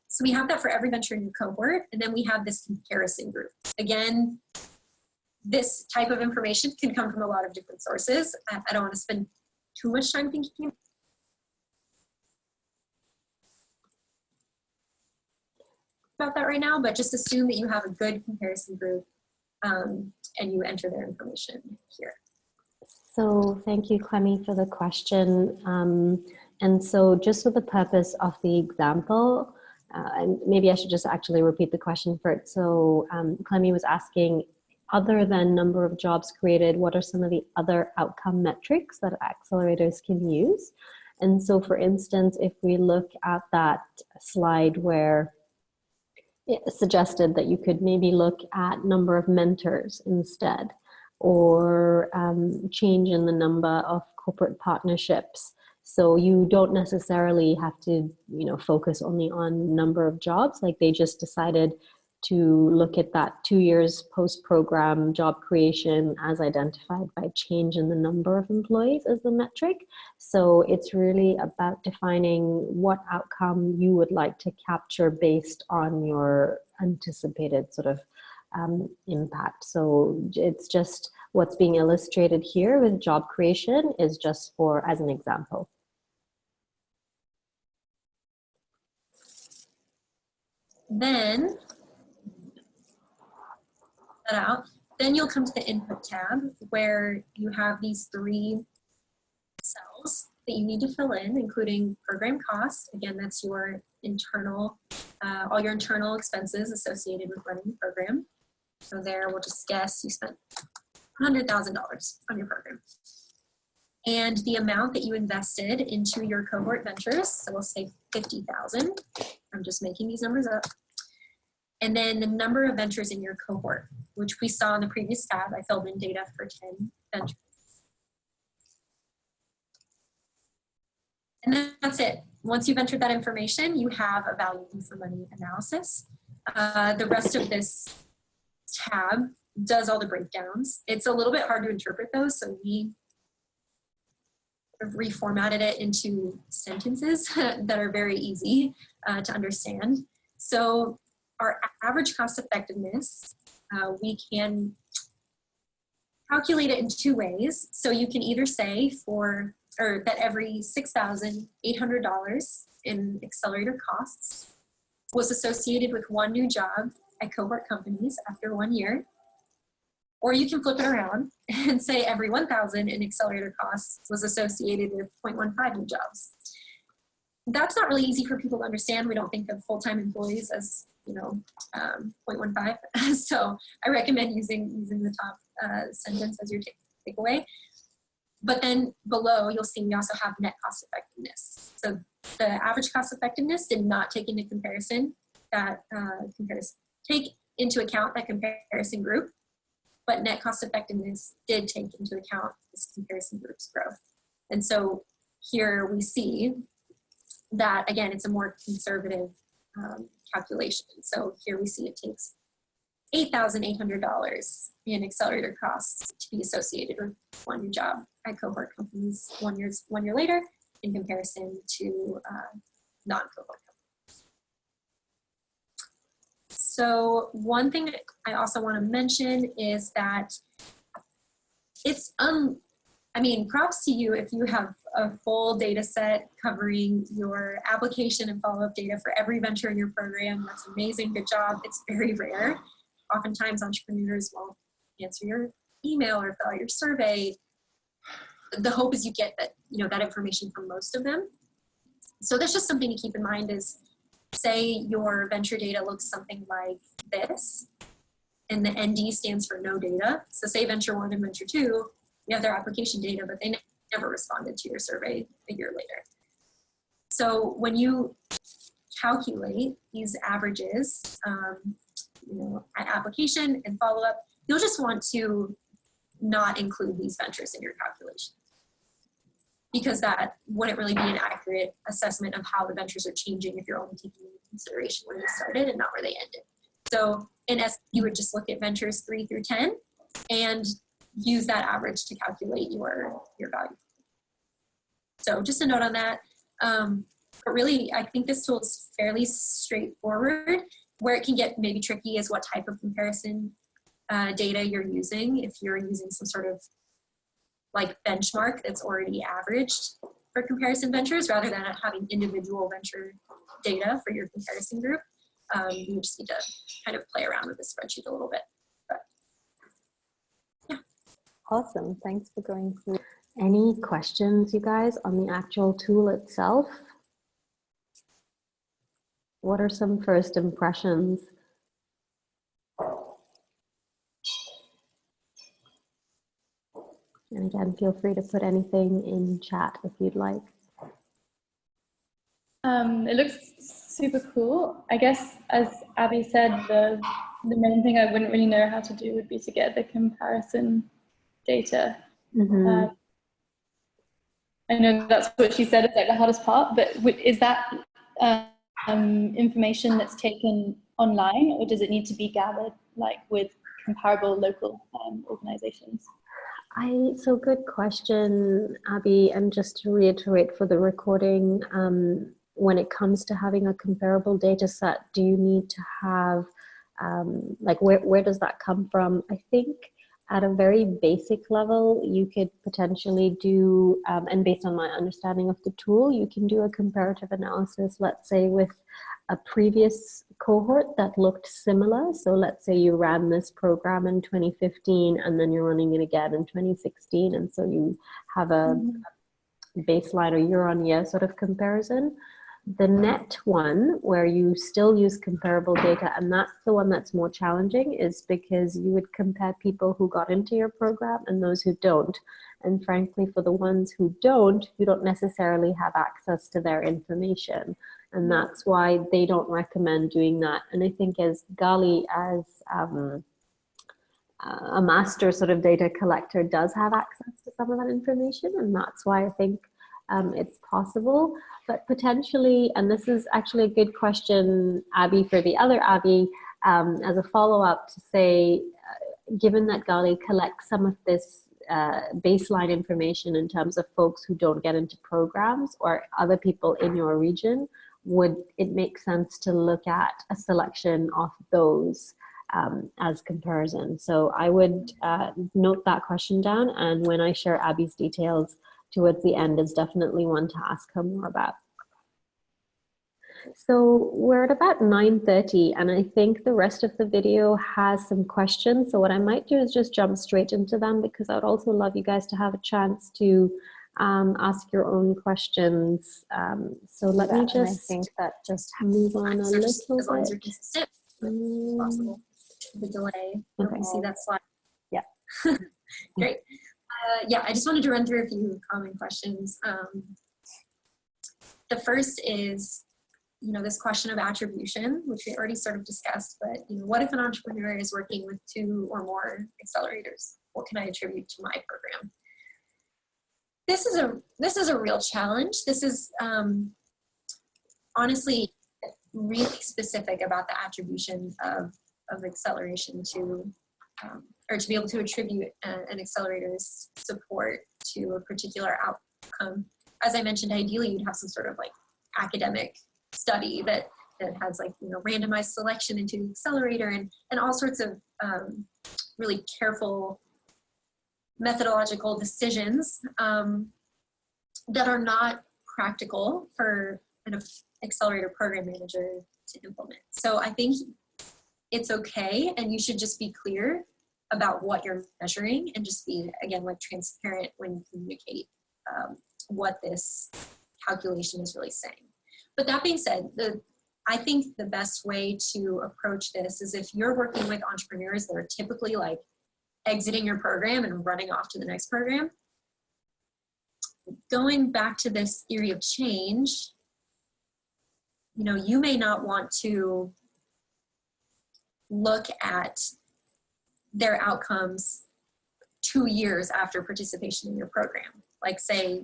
So we have that for every venture in your cohort. And then we have this comparison group. Again, this type of information can come from a lot of different sources. I don't want to spend too much time thinking about that right now, but just assume that you have a good comparison group and you enter their information here. So thank you, Clemmy, for the question. And so just for the purpose of the example, and maybe I should just actually repeat the question for it. So Clemmy was asking, other than number of jobs created, what are some of the other outcome metrics that accelerators can use? And so for instance, if we look at that slide where it suggested that you could maybe look at number of mentors instead, or change in the number of corporate partnerships. So you don't necessarily have to, focus only on number of jobs. Like they just decided to look at that 2 years post-program job creation as identified by change in the number of employees as the metric. So it's really about defining what outcome you would like to capture based on your anticipated sort of impact. So it's just what's being illustrated here with job creation is just for as an example. Then that out. Then you'll come to the input tab where you have these 3 cells that you need to fill in, including program cost. Again, that's your internal, all your internal expenses associated with running the program. So there, we'll just guess you spent $100,000 on your program. And the amount that you invested into your cohort ventures, so we'll say 50,000. I'm just making these numbers up. And then the number of ventures in your cohort, which we saw in the previous tab. I filled in data for 10 ventures. And then that's it. Once you've entered that information, you have a value for money analysis. The rest of this tab does all the breakdowns. It's a little bit hard to interpret those, so we reformatted it into sentences that are very easy to understand. So our average cost effectiveness, we can calculate it in 2 ways. So you can either say that every $6,800 in Accelerator costs was associated with 1 new job at cohort companies after 1 year. Or you can flip it around and say every 1,000 in Accelerator costs was associated with 0.15 new jobs. That's not really easy for people to understand. We don't think of full-time employees as 0.15. So I recommend using the top sentence as your takeaway. But then below, you'll see we also have net cost effectiveness. So the average cost effectiveness did not take into take into account that comparison group, but net cost effectiveness did take into account this comparison group's growth. And so here we see that, again, it's a more conservative calculation. So here we see it takes $8,800 in Accelerator costs to be associated with 1 new job at cohort companies 1 year later in comparison to non-cohort companies. So one thing that I also want to mention is that it's, props to you if you have a full data set covering your application and follow-up data for every venture in your program. That's amazing, good job. It's very rare. Oftentimes entrepreneurs won't answer your email or fill out your survey. The hope is you get that, that information from most of them. So that's just something to keep in mind is, say your venture data looks something like this, and the ND stands for no data. So say venture 1 and venture 2, you have their application data, but they never responded to your survey a year later. So when you calculate these averages, at application and follow-up, you'll just want to not include these ventures in your calculation, because that wouldn't really be an accurate assessment of how the ventures are changing if you're only taking into consideration where they started and not where they ended. So in essence, you would just look at ventures 3 through 10 and use that average to calculate your value. So just a note on that. But really, I think this tool is fairly straightforward. Where it can get maybe tricky is what type of comparison data you're using. If you're using some sort of like benchmark that's already averaged for comparison ventures, rather than having individual venture data for your comparison group, you just need to kind of play around with the spreadsheet a little bit. But, yeah. Awesome, thanks for going through. Any questions, you guys, on the actual tool itself? What are some first impressions? And again, feel free to put anything in chat if you'd like. It looks super cool. I guess, as Abby said, the main thing I wouldn't really know how to do would be to get the comparison data. Mm-hmm. I know that's what she said is like the hardest part, but is that information that's taken online, or does it need to be gathered like with comparable local organizations? So good question, Abby. And just to reiterate for the recording, when it comes to having a comparable data set, do you need to have, like where does that come from? I think at a very basic level, you could potentially do, and based on my understanding of the tool, you can do a comparative analysis, let's say with a previous cohort that looked similar. So let's say you ran this program in 2015 and then you're running it again in 2016. And so you have a baseline or year-on-year sort of comparison. The net one, where you still use comparable data, and that's the one that's more challenging, is because you would compare people who got into your program and those who don't. And frankly, for the ones who don't, you don't necessarily have access to their information. And that's why they don't recommend doing that. And I think as Gali, as a master sort of data collector, does have access to some of that information. And that's why I think it's possible. But potentially, and this is actually a good question, Abby, for the other Abby, as a follow-up to say, given that Gali collects some of this baseline information in terms of folks who don't get into programs or other people in your region, would it make sense to look at a selection of those as comparison? So I would note that question down, and when I share Abby's details towards the end, is definitely one to ask her more about. So we're at about 9:30, and I think the rest of the video has some questions. So what I might do is just jump straight into them, because I would also love you guys to have a chance to ask your own questions. So let me just, I think that just move on a little bit. As long as you're consistent, possible. The delay. Okay. You see that slide? Yeah. Great. Yeah, I just wanted to run through a few common questions. The first is, this question of attribution, which we already sort of discussed, but what if an entrepreneur is working with 2 or more accelerators? What can I attribute to my program? This is a real challenge. This is honestly really specific about the attribution of acceleration to, or to be able to attribute an accelerator's support to a particular outcome. As I mentioned, ideally you'd have some sort of like academic study that has like, randomized selection into the accelerator and all sorts of really careful methodological decisions that are not practical for an accelerator program manager to implement. So I think it's okay, and you should just be clear about what you're measuring and just be, again, like transparent when you communicate what this calculation is really saying. But that being said, I think the best way to approach this is if you're working with entrepreneurs that are typically like exiting your program and running off to the next program, going back to this theory of change, you may not want to look at their outcomes 2 years after participation in your program. Like say,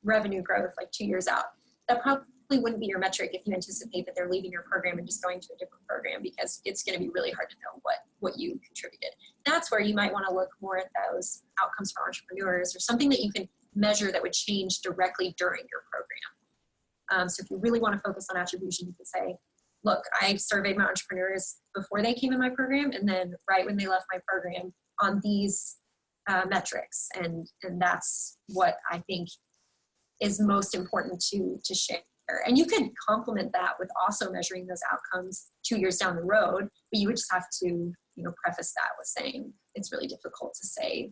revenue growth like 2 years out. That probably wouldn't be your metric if you anticipate that they're leaving your program and just going to a different program, because it's going to be really hard to know what you contributed. That's where you might want to look more at those outcomes for entrepreneurs, or something that you can measure that would change directly during your program. So if you really want to focus on attribution, you could say, look, I surveyed my entrepreneurs before they came in my program, and then right when they left my program on these metrics. And that's what I think is most important to share. And you could complement that with also measuring those outcomes 2 years down the road, but you would just have to, preface that with saying it's really difficult to say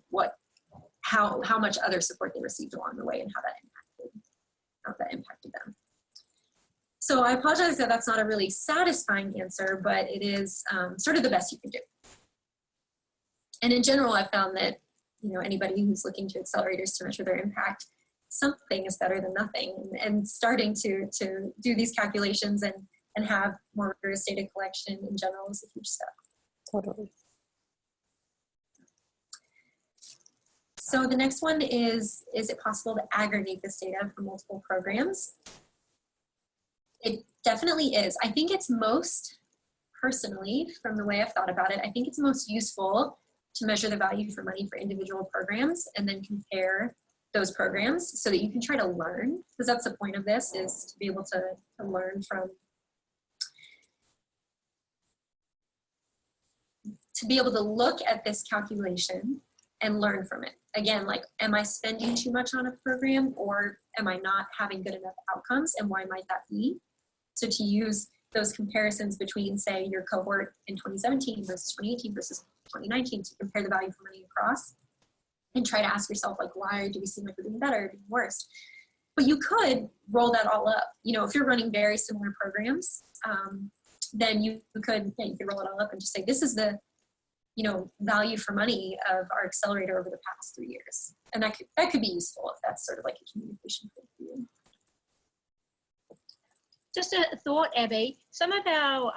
how much other support they received along the way and how that impacted them. So I apologize that that's not a really satisfying answer, but it is sort of the best you can do. And in general, I've found that, anybody who's looking to accelerators to measure their impact something is better than nothing. And starting to do these calculations and have more rigorous data collection in general is a huge step. Totally. So the next one is it possible to aggregate this data from multiple programs? It definitely is. I think it's most, personally, from the way I've thought about it, I think it's most useful to measure the value for money for individual programs and then compare those programs so that you can try to learn, because that's the point of this, is to be able to learn from, to be able to look at this calculation and learn from it. Again, like, am I spending too much on a program, or am I not having good enough outcomes, and why might that be? So to use those comparisons between, say, your cohort in 2017 versus 2018 versus 2019 to compare the value for money across, and try to ask yourself, like, why do we seem like we're doing better, doing worse? But you could roll that all up. You know, if you're running very similar programs, then you could roll it all up and just say, this is the, you know, value for money of our accelerator over the past 3 years. And that could be useful if that's sort of like a communication tool for you. Just a thought, Abby. Some of our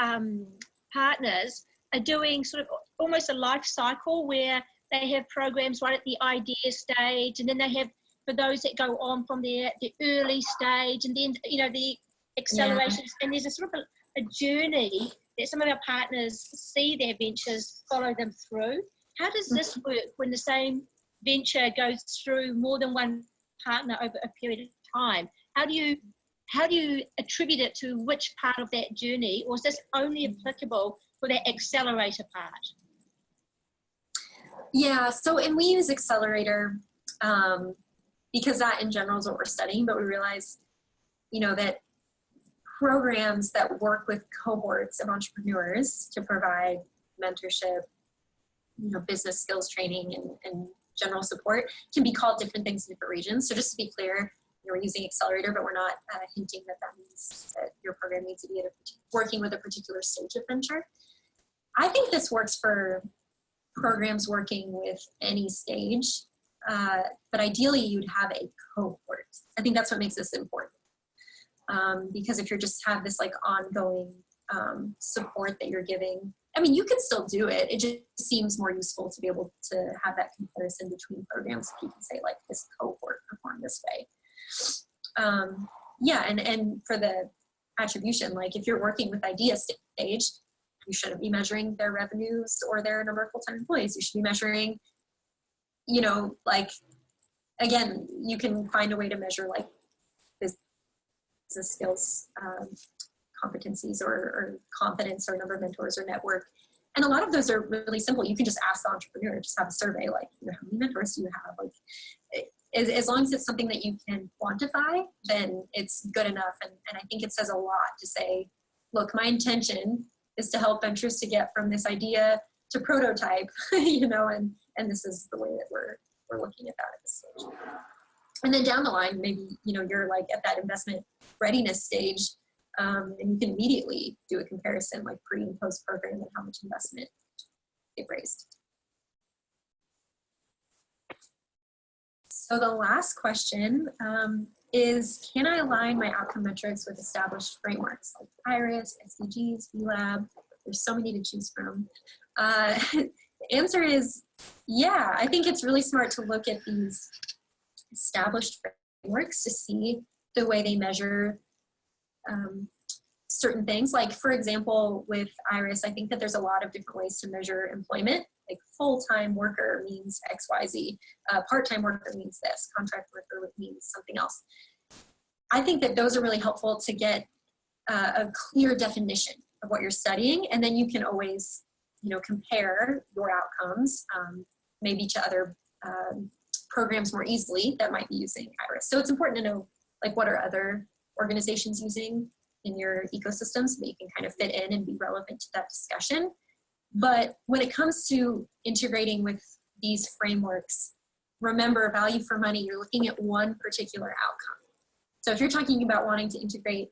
partners are doing sort of almost a life cycle where they have programs right at the idea stage, and then they have, for those that go on from the early stage, and then, you know, the accelerations. Yeah. And there's a sort of a journey that some of our partners see their ventures follow them through. How does this work when the same venture goes through more than one partner over a period of time? How do you attribute it to which part of that journey, or is this only applicable for that accelerator part? Yeah, so, and we use Accelerator because that in general is what we're studying, but we realize, you know, that programs that work with cohorts of entrepreneurs to provide mentorship, you know, business skills training and general support can be called different things in different regions. So just to be clear, you know, we're using Accelerator, but we're not hinting that means that your program needs to be working with a particular stage of venture. I think this works for programs working with any stage, but ideally you'd have a cohort. I think that's what makes this important. Because if you just have this like ongoing support that you're giving, I mean, you can still do it. It just seems more useful to be able to have that comparison between programs. If you can say, like, this cohort performed this way. Yeah, and for the attribution, like, if you're working with idea stage, you shouldn't be measuring their revenues or their number of full-time employees. You should be measuring, you know, like, again, you can find a way to measure, like, business skills, competencies, or confidence, or number of mentors, or network. And a lot of those are really simple. You can just ask the entrepreneur, just have a survey, like, you know, how many mentors do you have? Like, as long as it's something that you can quantify, then it's good enough. And I think it says a lot to say, look, my intention is to help ventures to get from this idea to prototype, you know, and this is the way that we're looking at that at this stage. And then down the line, maybe, you know, you're like at that investment readiness stage, and you can immediately do a comparison, like pre and post program, and how much investment they've raised. So the last question is, can I align my outcome metrics with established frameworks like IRIS, SDGs, VLab? There's so many to choose from. The answer is, yeah, I think it's really smart to look at these established frameworks to see the way they measure certain things. Like, for example, with IRIS, I think that there's a lot of different ways to measure employment. Like, full-time worker means XYZ, part-time worker means this, contract worker means something else. I think that those are really helpful to get a clear definition of what you're studying, and then you can always, you know, compare your outcomes maybe to other programs more easily that might be using IRIS. So it's important to know, like, what are other organizations using in your ecosystem so that you can kind of fit in and be relevant to that discussion. But when it comes to integrating with these frameworks, remember, value for money, you're looking at one particular outcome. So if you're talking about wanting to integrate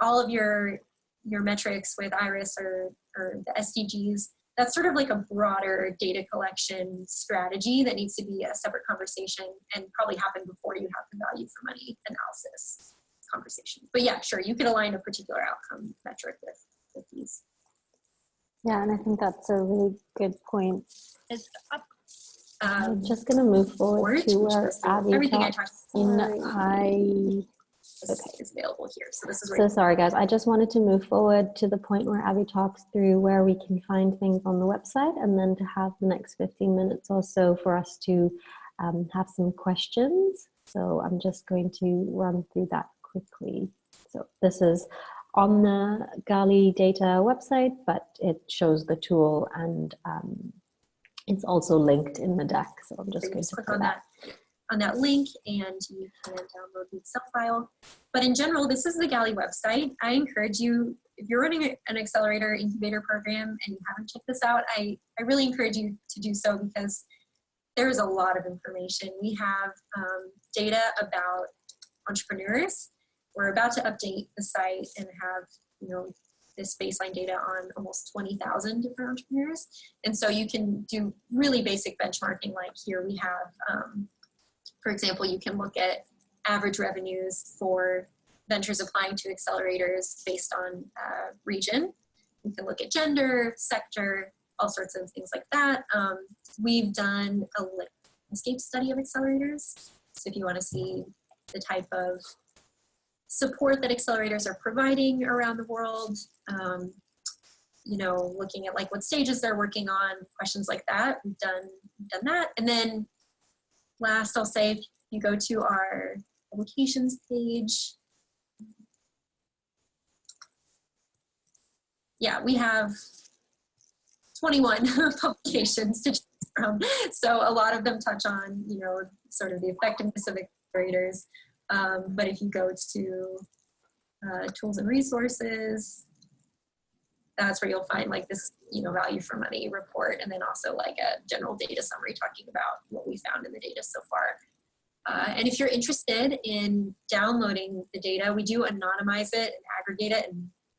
all of your metrics with IRIS or the SDGs, that's sort of like a broader data collection strategy that needs to be a separate conversation and probably happen before you have the value for money analysis conversation. But yeah, sure, you could align a particular outcome metric with these. Yeah, and I think that's a really good point. I'm just going to move forward to where Abby talks in is available here. So this is so sorry guys, I just wanted to move forward to the point where Abby talks through where we can find things on the website, and then to have the next 15 minutes or so for us to have some questions. So I'm just going to run through that quickly. So this is on the Gali data website, but it shows the tool, and it's also linked in the deck. So I'm just going to click on that link, and you can download the Excel file. But in general, this is the Gali website. I encourage you, if you're running an Accelerator Incubator program and you haven't checked this out, I really encourage you to do so, because there's a lot of information. We have data about entrepreneurs. We're about to update the site and have, you know, this baseline data on almost 20,000 different entrepreneurs. And so you can do really basic benchmarking, like here we have, for example, you can look at average revenues for ventures applying to accelerators based on region. You can look at gender, sector, all sorts of things like that. We've done a landscape study of accelerators. So if you want to see the type of support that accelerators are providing around the world, you know, looking at like what stages they're working on, questions like that, we've done that. And then last, I'll say, if you go to our publications page, yeah, we have 21 publications to choose from. So a lot of them touch on, you know, sort of the effectiveness of accelerators. But if you go to tools and resources, that's where you'll find like this, you know, value for money report, and then also like a general data summary talking about what we found in the data so far. And if you're interested in downloading the data, we do anonymize it and aggregate it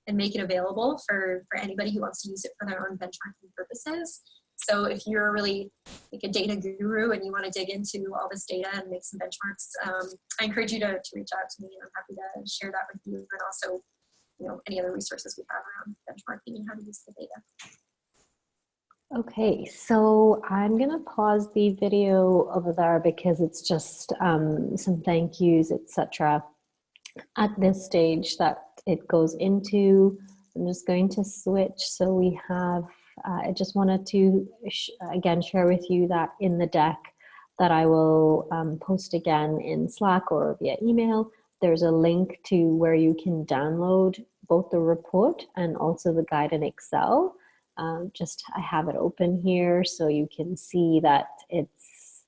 and make it available for anybody who wants to use it for their own benchmarking purposes. So if you're really like a data guru and you want to dig into all this data and make some benchmarks, I encourage you to reach out to me, and I'm happy to share that with you, and also, you know, any other resources we have around benchmarking and how to use the data. Okay, so I'm gonna pause the video over there because it's just some thank yous, etc. at this stage that it goes into. I'm just going to switch. So we have, I just wanted to again share with you that in the deck that I will post again in Slack or via email, there's a link to where you can download both the report and also the guide in Excel. I have it open here so you can see that it's,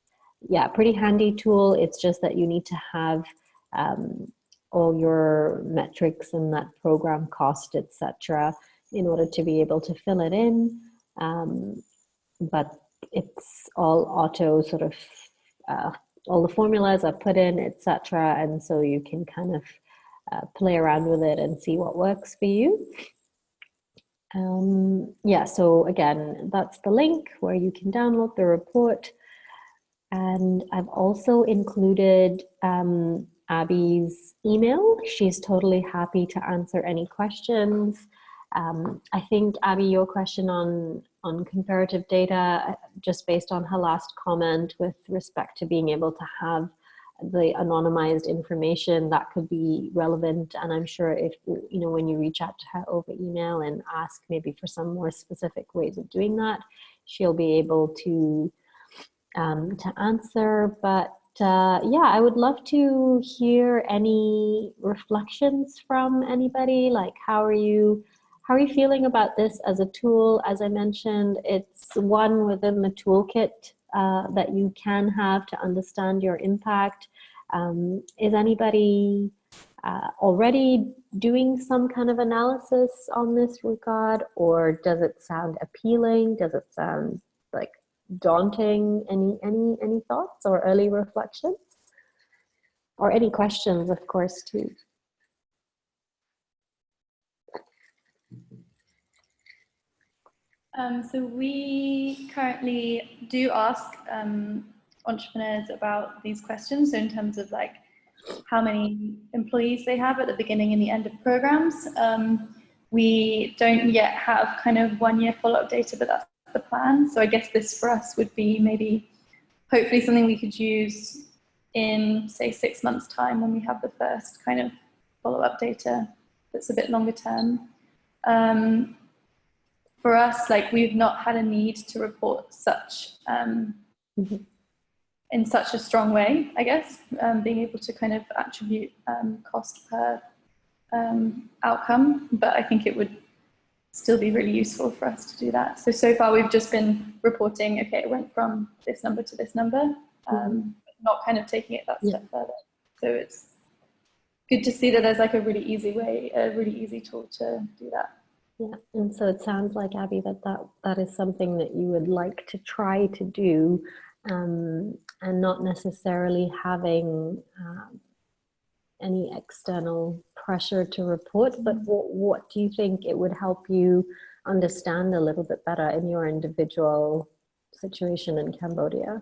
yeah, pretty handy tool. It's just that you need to have all your metrics and that program cost, etc., in order to be able to fill it in. But it's all auto sort of, all the formulas are put in, etc., and so you can kind of play around with it and see what works for you. Yeah, so again, that's the link where you can download the report. And I've also included Abby's email. She's totally happy to answer any questions. I think, Abby, your question on comparative data, just based on her last comment with respect to being able to have the anonymized information, that could be relevant. And I'm sure if, you know, when you reach out to her over email and ask maybe for some more specific ways of doing that, she'll be able to answer. But yeah, I would love to hear any reflections from anybody. Like, how are you feeling about this as a tool? As I mentioned, it's one within the toolkit that you can have to understand your impact. Is anybody already doing some kind of analysis on this regard, or does it sound appealing? Does it sound like daunting? Any thoughts or early reflections? Or any questions, of course, too. So we currently do ask entrepreneurs about these questions. So in terms of like how many employees they have at the beginning and the end of programs. We don't yet have kind of 1 year follow-up data, but that's the plan. So I guess this for us would be maybe hopefully something we could use in say 6 months time when we have the first kind of follow-up data that's a bit longer term. For us, like we've not had a need to report such in such a strong way, I guess, being able to kind of attribute cost per outcome, but I think it would still be really useful for us to do that. So far we've just been reporting, okay, it went from this number to this number, not kind of taking it that step further. So it's good to see that there's like a really easy way, a really easy tool to do that. Yeah, and so it sounds like, Abby, that is something that you would like to try to do, and not necessarily having any external pressure to report, but what do you think it would help you understand a little bit better in your individual situation in Cambodia?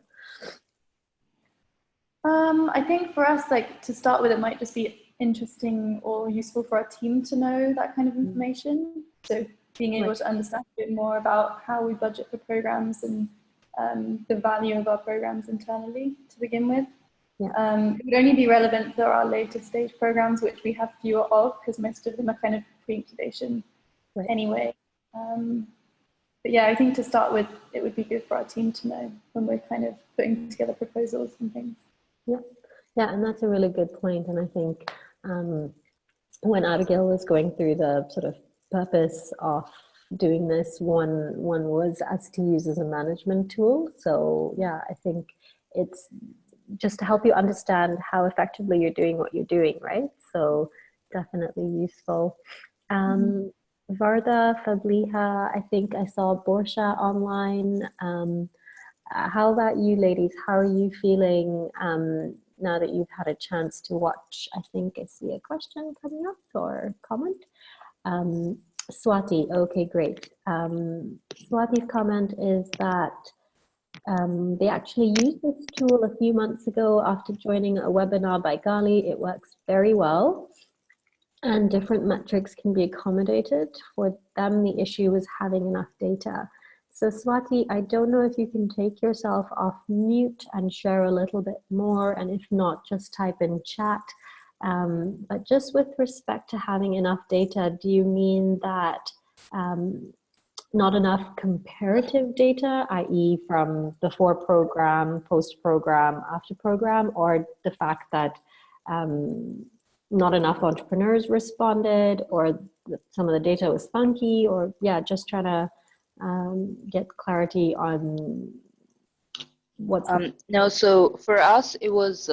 I think for us, like to start with, it might just be interesting or useful for our team to know that kind of information. So being able to understand a bit more about how we budget for programs and the value of our programs internally to begin with. It would only be relevant for our later stage programs, which we have fewer of because most of them are kind of pre-incubation anyway. But yeah, I think to start with, it would be good for our team to know when we're kind of putting together proposals and things. Yeah, and that's a really good point. And I think when Abigail was going through the sort of purpose of doing this, one was as to use as a management tool. So yeah, I think it's just to help you understand how effectively you're doing what you're doing, right? So definitely useful. Varda, Fabliha, I think I saw Borsha online. How about you ladies? How are you feeling now that you've had a chance to watch? I think I see a question coming up or comment. Swati, okay, great. Swati's comment is that they actually used this tool a few months ago after joining a webinar by Gali. It works very well, and different metrics can be accommodated. For them, the issue was having enough data. So Swati, I don't know if you can take yourself off mute and share a little bit more, and if not, just type in chat. But just with respect to having enough data, do you mean that not enough comparative data, i.e. from before program, post program, after program, or the fact that not enough entrepreneurs responded, or some of the data was funky, or yeah, just trying to get clarity on what's no, so for us it was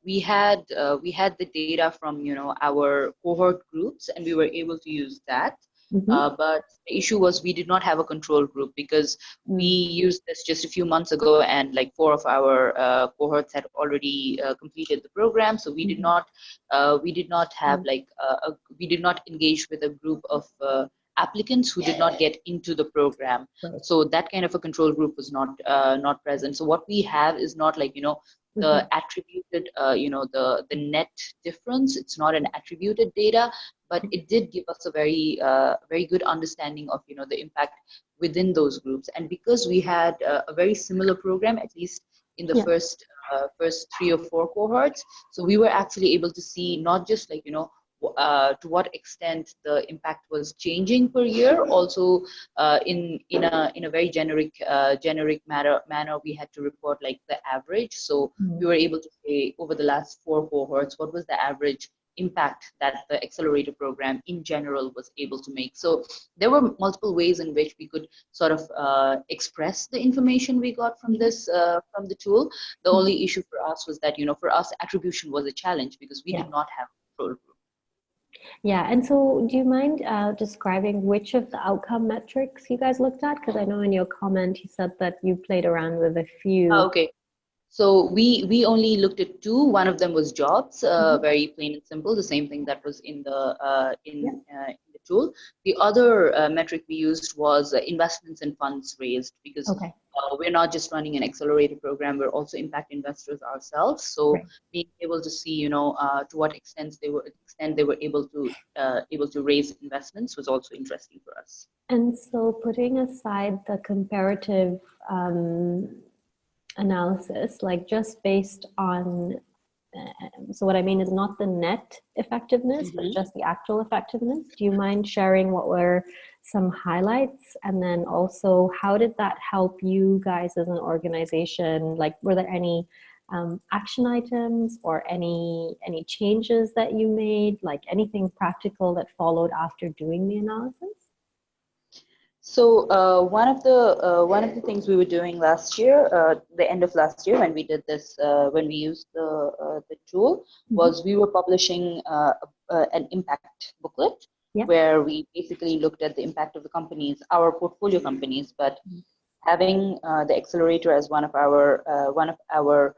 we had the data from our cohort groups, and we were able to use that. But the issue was we did not have a control group because we used this just a few months ago, and like 4 of our cohorts had already completed the program. So we did not have we did not engage with a group of applicants who did not get into the program. So that kind of a control group was not present. So what we have is not like the attributed the net difference. It's not an attributed data, but it did give us a very good understanding of the impact within those groups. And because we had a very similar program, at least in the first 3 or 4 cohorts, so we were actually able to see not just like to what extent the impact was changing per year. Also, in a very generic manner, we had to report like the average. So we were able to say over the last 4 cohorts, what was the average impact that the Accelerator program in general was able to make. So there were multiple ways in which we could sort of express the information we got from this from the tool. The only issue for us was that for us attribution was a challenge because we did not have control group. Yeah, and so do you mind describing which of the outcome metrics you guys looked at? Because I know in your comment you said that you played around with a few. Okay, so we only looked at 2. One of them was jobs, very plain and simple, the same thing that was in the tool. The other metric we used was investments and funds raised, because Okay. we're not just running an accelerator program, we're also impact investors ourselves. So Right. being able to see, to what extent they were able to raise investments was also interesting for us. And so putting aside the comparative analysis, like just based on, so what I mean is not the net effectiveness, but just the actual effectiveness. Do you mind sharing what were some highlights? And then also, how did that help you guys as an organization? Like, were there any action items or any changes that you made, like anything practical that followed after doing the analysis? So one of the things we were doing last year, the end of last year, when we did this, when we used the tool, was we were publishing an impact booklet, where we basically looked at the impact of the companies, our portfolio companies, but having the accelerator as one of our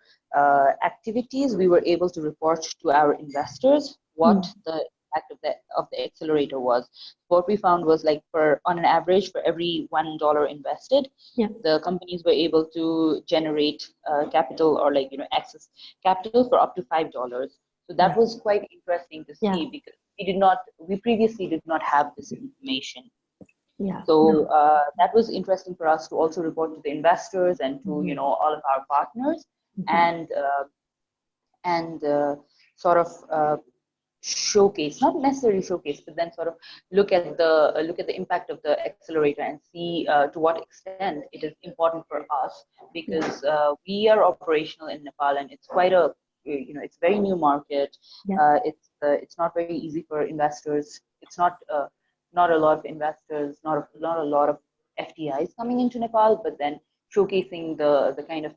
activities, we were able to report to our investors what the impact of the accelerator was. What we found was, like, on an average, for every $1 invested, the companies were able to generate capital, or access capital for up to $5. So that was quite interesting to see, because we previously did not have this information. So that was interesting for us to also report to the investors and to all of our partners, and sort of showcase, not necessarily showcase, but then sort of look at the impact of the accelerator and see to what extent it is important for us, because we are operational in Nepal, and it's quite a it's a very new market. It's not very easy for investors. It's not a lot of investors, not a lot of FDIs coming into Nepal, but then showcasing the kind of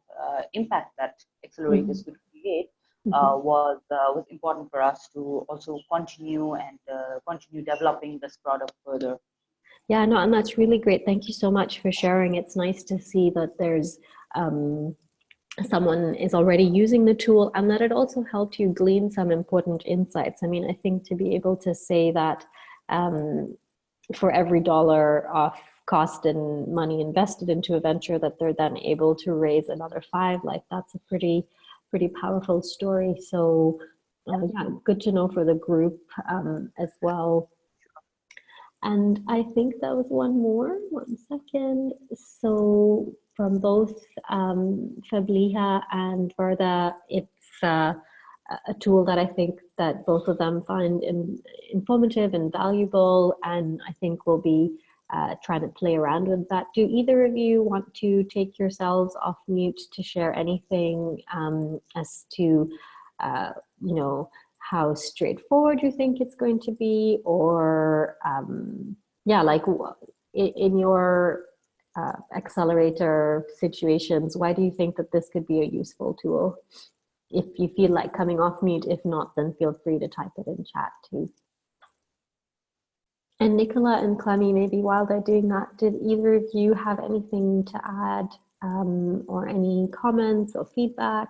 impact that accelerators could create was important for us to also continue developing this product further. Yeah, no, and that's really great. Thank you so much for sharing. It's nice to see that there's someone is already using the tool, and that it also helped you glean some important insights. I mean, I think to be able to say that for every dollar of cost and money invested into a venture, that they're then able to raise another $5, like that's a pretty powerful story. So yeah, good to know for the group as well. And I think that was one more. 1 second. So from both Fabliha and Verda, it's a tool that I think that both of them find informative and valuable, and I think we'll be trying to play around with that. Do either of you want to take yourselves off mute to share anything as to how straightforward you think it's going to be, or like in your accelerator situations, why do you think that this could be a useful tool? If you feel like coming off mute, if not, then feel free to type it in chat too. And Nicola and Clemmy, maybe while they're doing that, did either of you have anything to add or any comments or feedback?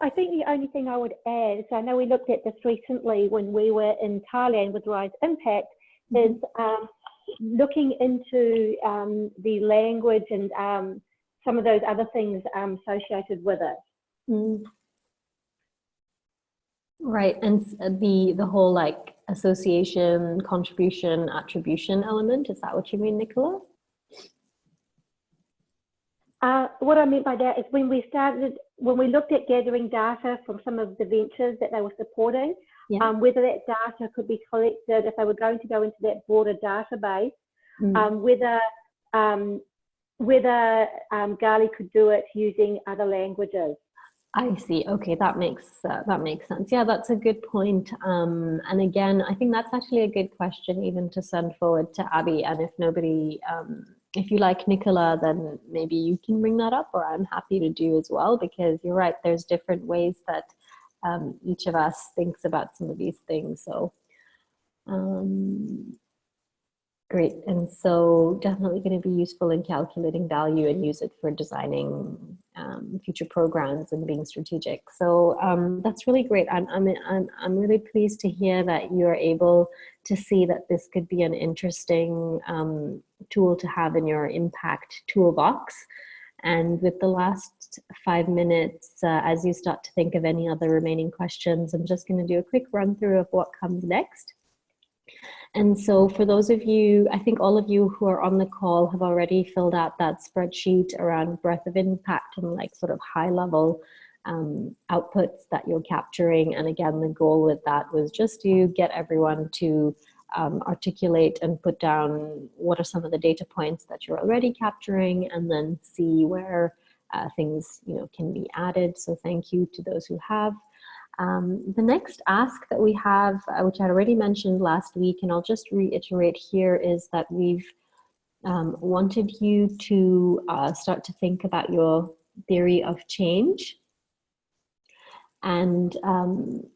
I think the only thing I would add is, I know we looked at this recently when we were in Thailand with Rise Impact, is looking into the language and some of those other things associated with it. Right, and the whole like association, contribution, attribution element, is that what you mean, Nicola? What I meant by that is when we looked at gathering data from some of the ventures that they were supporting, whether that data could be collected, if they were going to go into that broader database, whether Gali could do it using other languages. I see. Okay, that makes sense. Yeah, that's a good point. And again, I think that's actually a good question even to send forward to Abby. And if nobody, if you like Nicola, then maybe you can bring that up, or I'm happy to do as well, because you're right, there's different ways that each of us thinks about some of these things. So great. And so definitely going to be useful in calculating value and use it for designing future programs and being strategic. So that's really great. I'm really pleased to hear that you're able to see that this could be an interesting tool to have in your impact toolbox. And with the last 5 minutes, as you start to think of any other remaining questions, I'm just going to do a quick run through of what comes next. And so for those of you, I think all of you who are on the call have already filled out that spreadsheet around breadth of impact and like sort of high level outputs that you're capturing. And again, the goal with that was just to get everyone to articulate and put down what are some of the data points that you're already capturing, and then see where things can be added. So thank you to those who have. The next ask that we have, which I already mentioned last week, and I'll just reiterate here, is that we've wanted you to start to think about your theory of change. And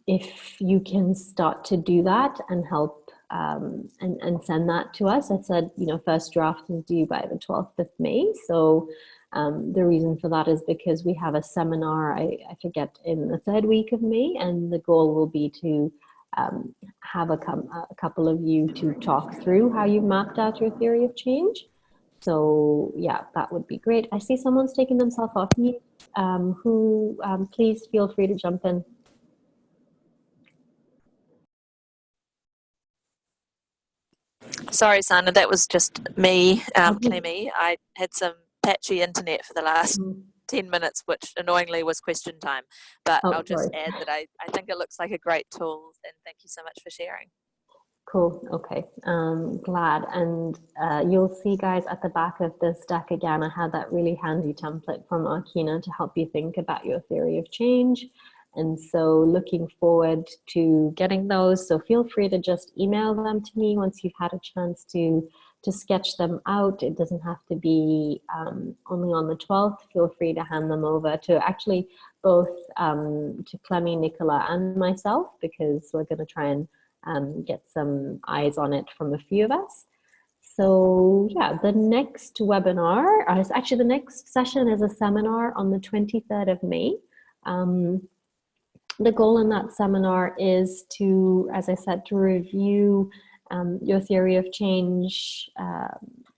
if you can start to do that and help and send that to us. I said, first draft is due by the 12th of May. So the reason for that is because we have a seminar, I forget, in the 3rd week of May, and the goal will be to have a couple of you to talk through how you've mapped out your theory of change. So yeah, that would be great. I see someone's taking themselves off mute. Please feel free to jump in. Sorry, Sana, that was just me, Clemmy. I had some patchy internet for the last 10 minutes, which annoyingly was question time. But I'll just add that I think it looks like a great tool, and thank you so much for sharing. Cool. Okay. Glad. And you'll see, guys, at the back of this deck again, I had that really handy template from Arkina to help you think about your theory of change. And so looking forward to getting those. So feel free to just email them to me once you've had a chance to sketch them out. It doesn't have to be only on the 12th. Feel free to hand them over to actually both to Clemmy, Nicola, and myself, because we're going to try and get some eyes on it from a few of us. So yeah, the next webinar, actually the next session is a seminar on the 23rd of May. The goal in that seminar is to, as I said, to review your theory of change,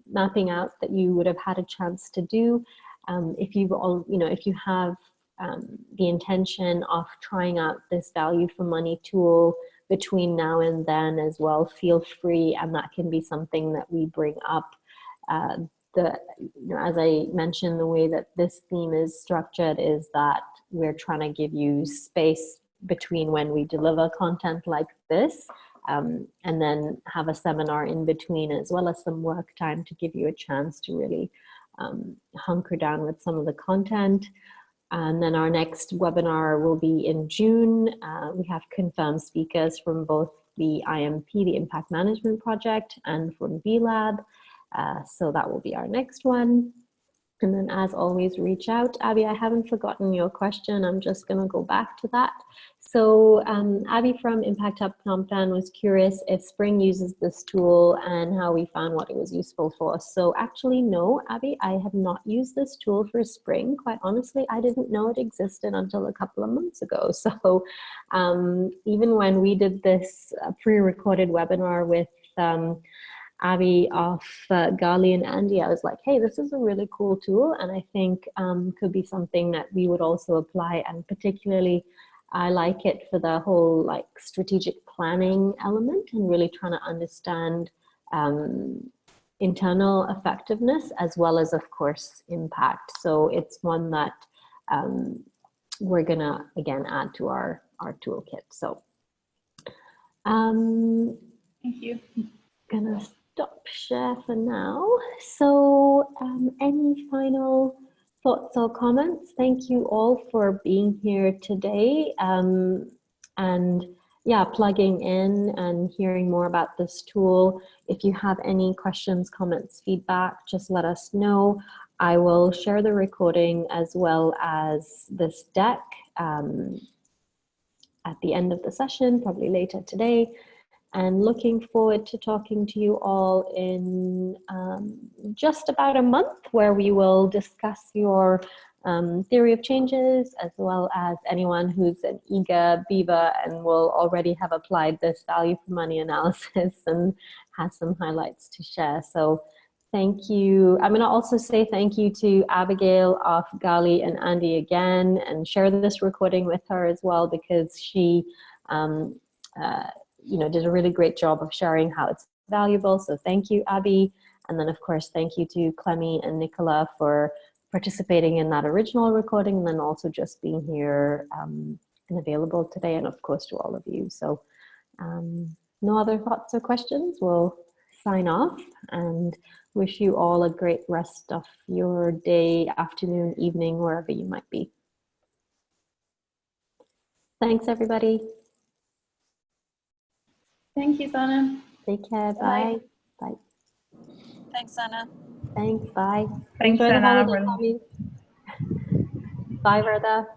mapping out that you would have had a chance to do. If you have the intention of trying out this value for money tool between now and then as well, feel free, and that can be something that we bring up. As I mentioned, the way that this theme is structured is that we're trying to give you space between when we deliver content like this, and then have a seminar in between, as well as some work time to give you a chance to really hunker down with some of the content. And then our next webinar will be in June. We have confirmed speakers from both the IMP, the Impact Management Project, and from VLab. So that will be our next one. And then, as always, reach out. Abby, I haven't forgotten your question. I'm just going to go back to that. So Abby from Impact Hub Plan was curious if Spring uses this tool and how we found what it was useful for. So actually, no, Abby, I have not used this tool for Spring. Quite honestly, I didn't know it existed until a couple of months ago. So even when we did this pre-recorded webinar with Abby of Gali and Andy, I was like, hey, this is a really cool tool, and I think could be something that we would also apply, and particularly I like it for the whole like strategic planning element and really trying to understand internal effectiveness as well as, of course, impact. So it's one that we're gonna again add to our toolkit. So thank you. Gonna stop share for now. So any final thoughts or comments? Thank you all for being here today, and yeah, plugging in and hearing more about this tool. If you have any questions, comments, feedback, just let us know. I will share the recording as well as this deck at the end of the session, probably later today. And looking forward to talking to you all in just about a month, where we will discuss your theory of changes, as well as anyone who's an eager beaver and will already have applied this value for money analysis and has some highlights to share. So thank you. I'm going to also say thank you to Abigail of Gali and Andy again, and share this recording with her as well, because she did a really great job of sharing how it's valuable. So thank you, Abby. And then of course, thank you to Clemmy and Nicola for participating in that original recording, and then also just being here and available today, and of course to all of you. So no other thoughts or questions. We'll sign off and wish you all a great rest of your day, afternoon, evening, wherever you might be. Thanks, everybody. Thank you, Sana. Take care. Bye. Bye. Thanks, Anna. Thanks. Bye. Thanks, Enjoy the Anna. holiday, Tommy. Bye, Verda.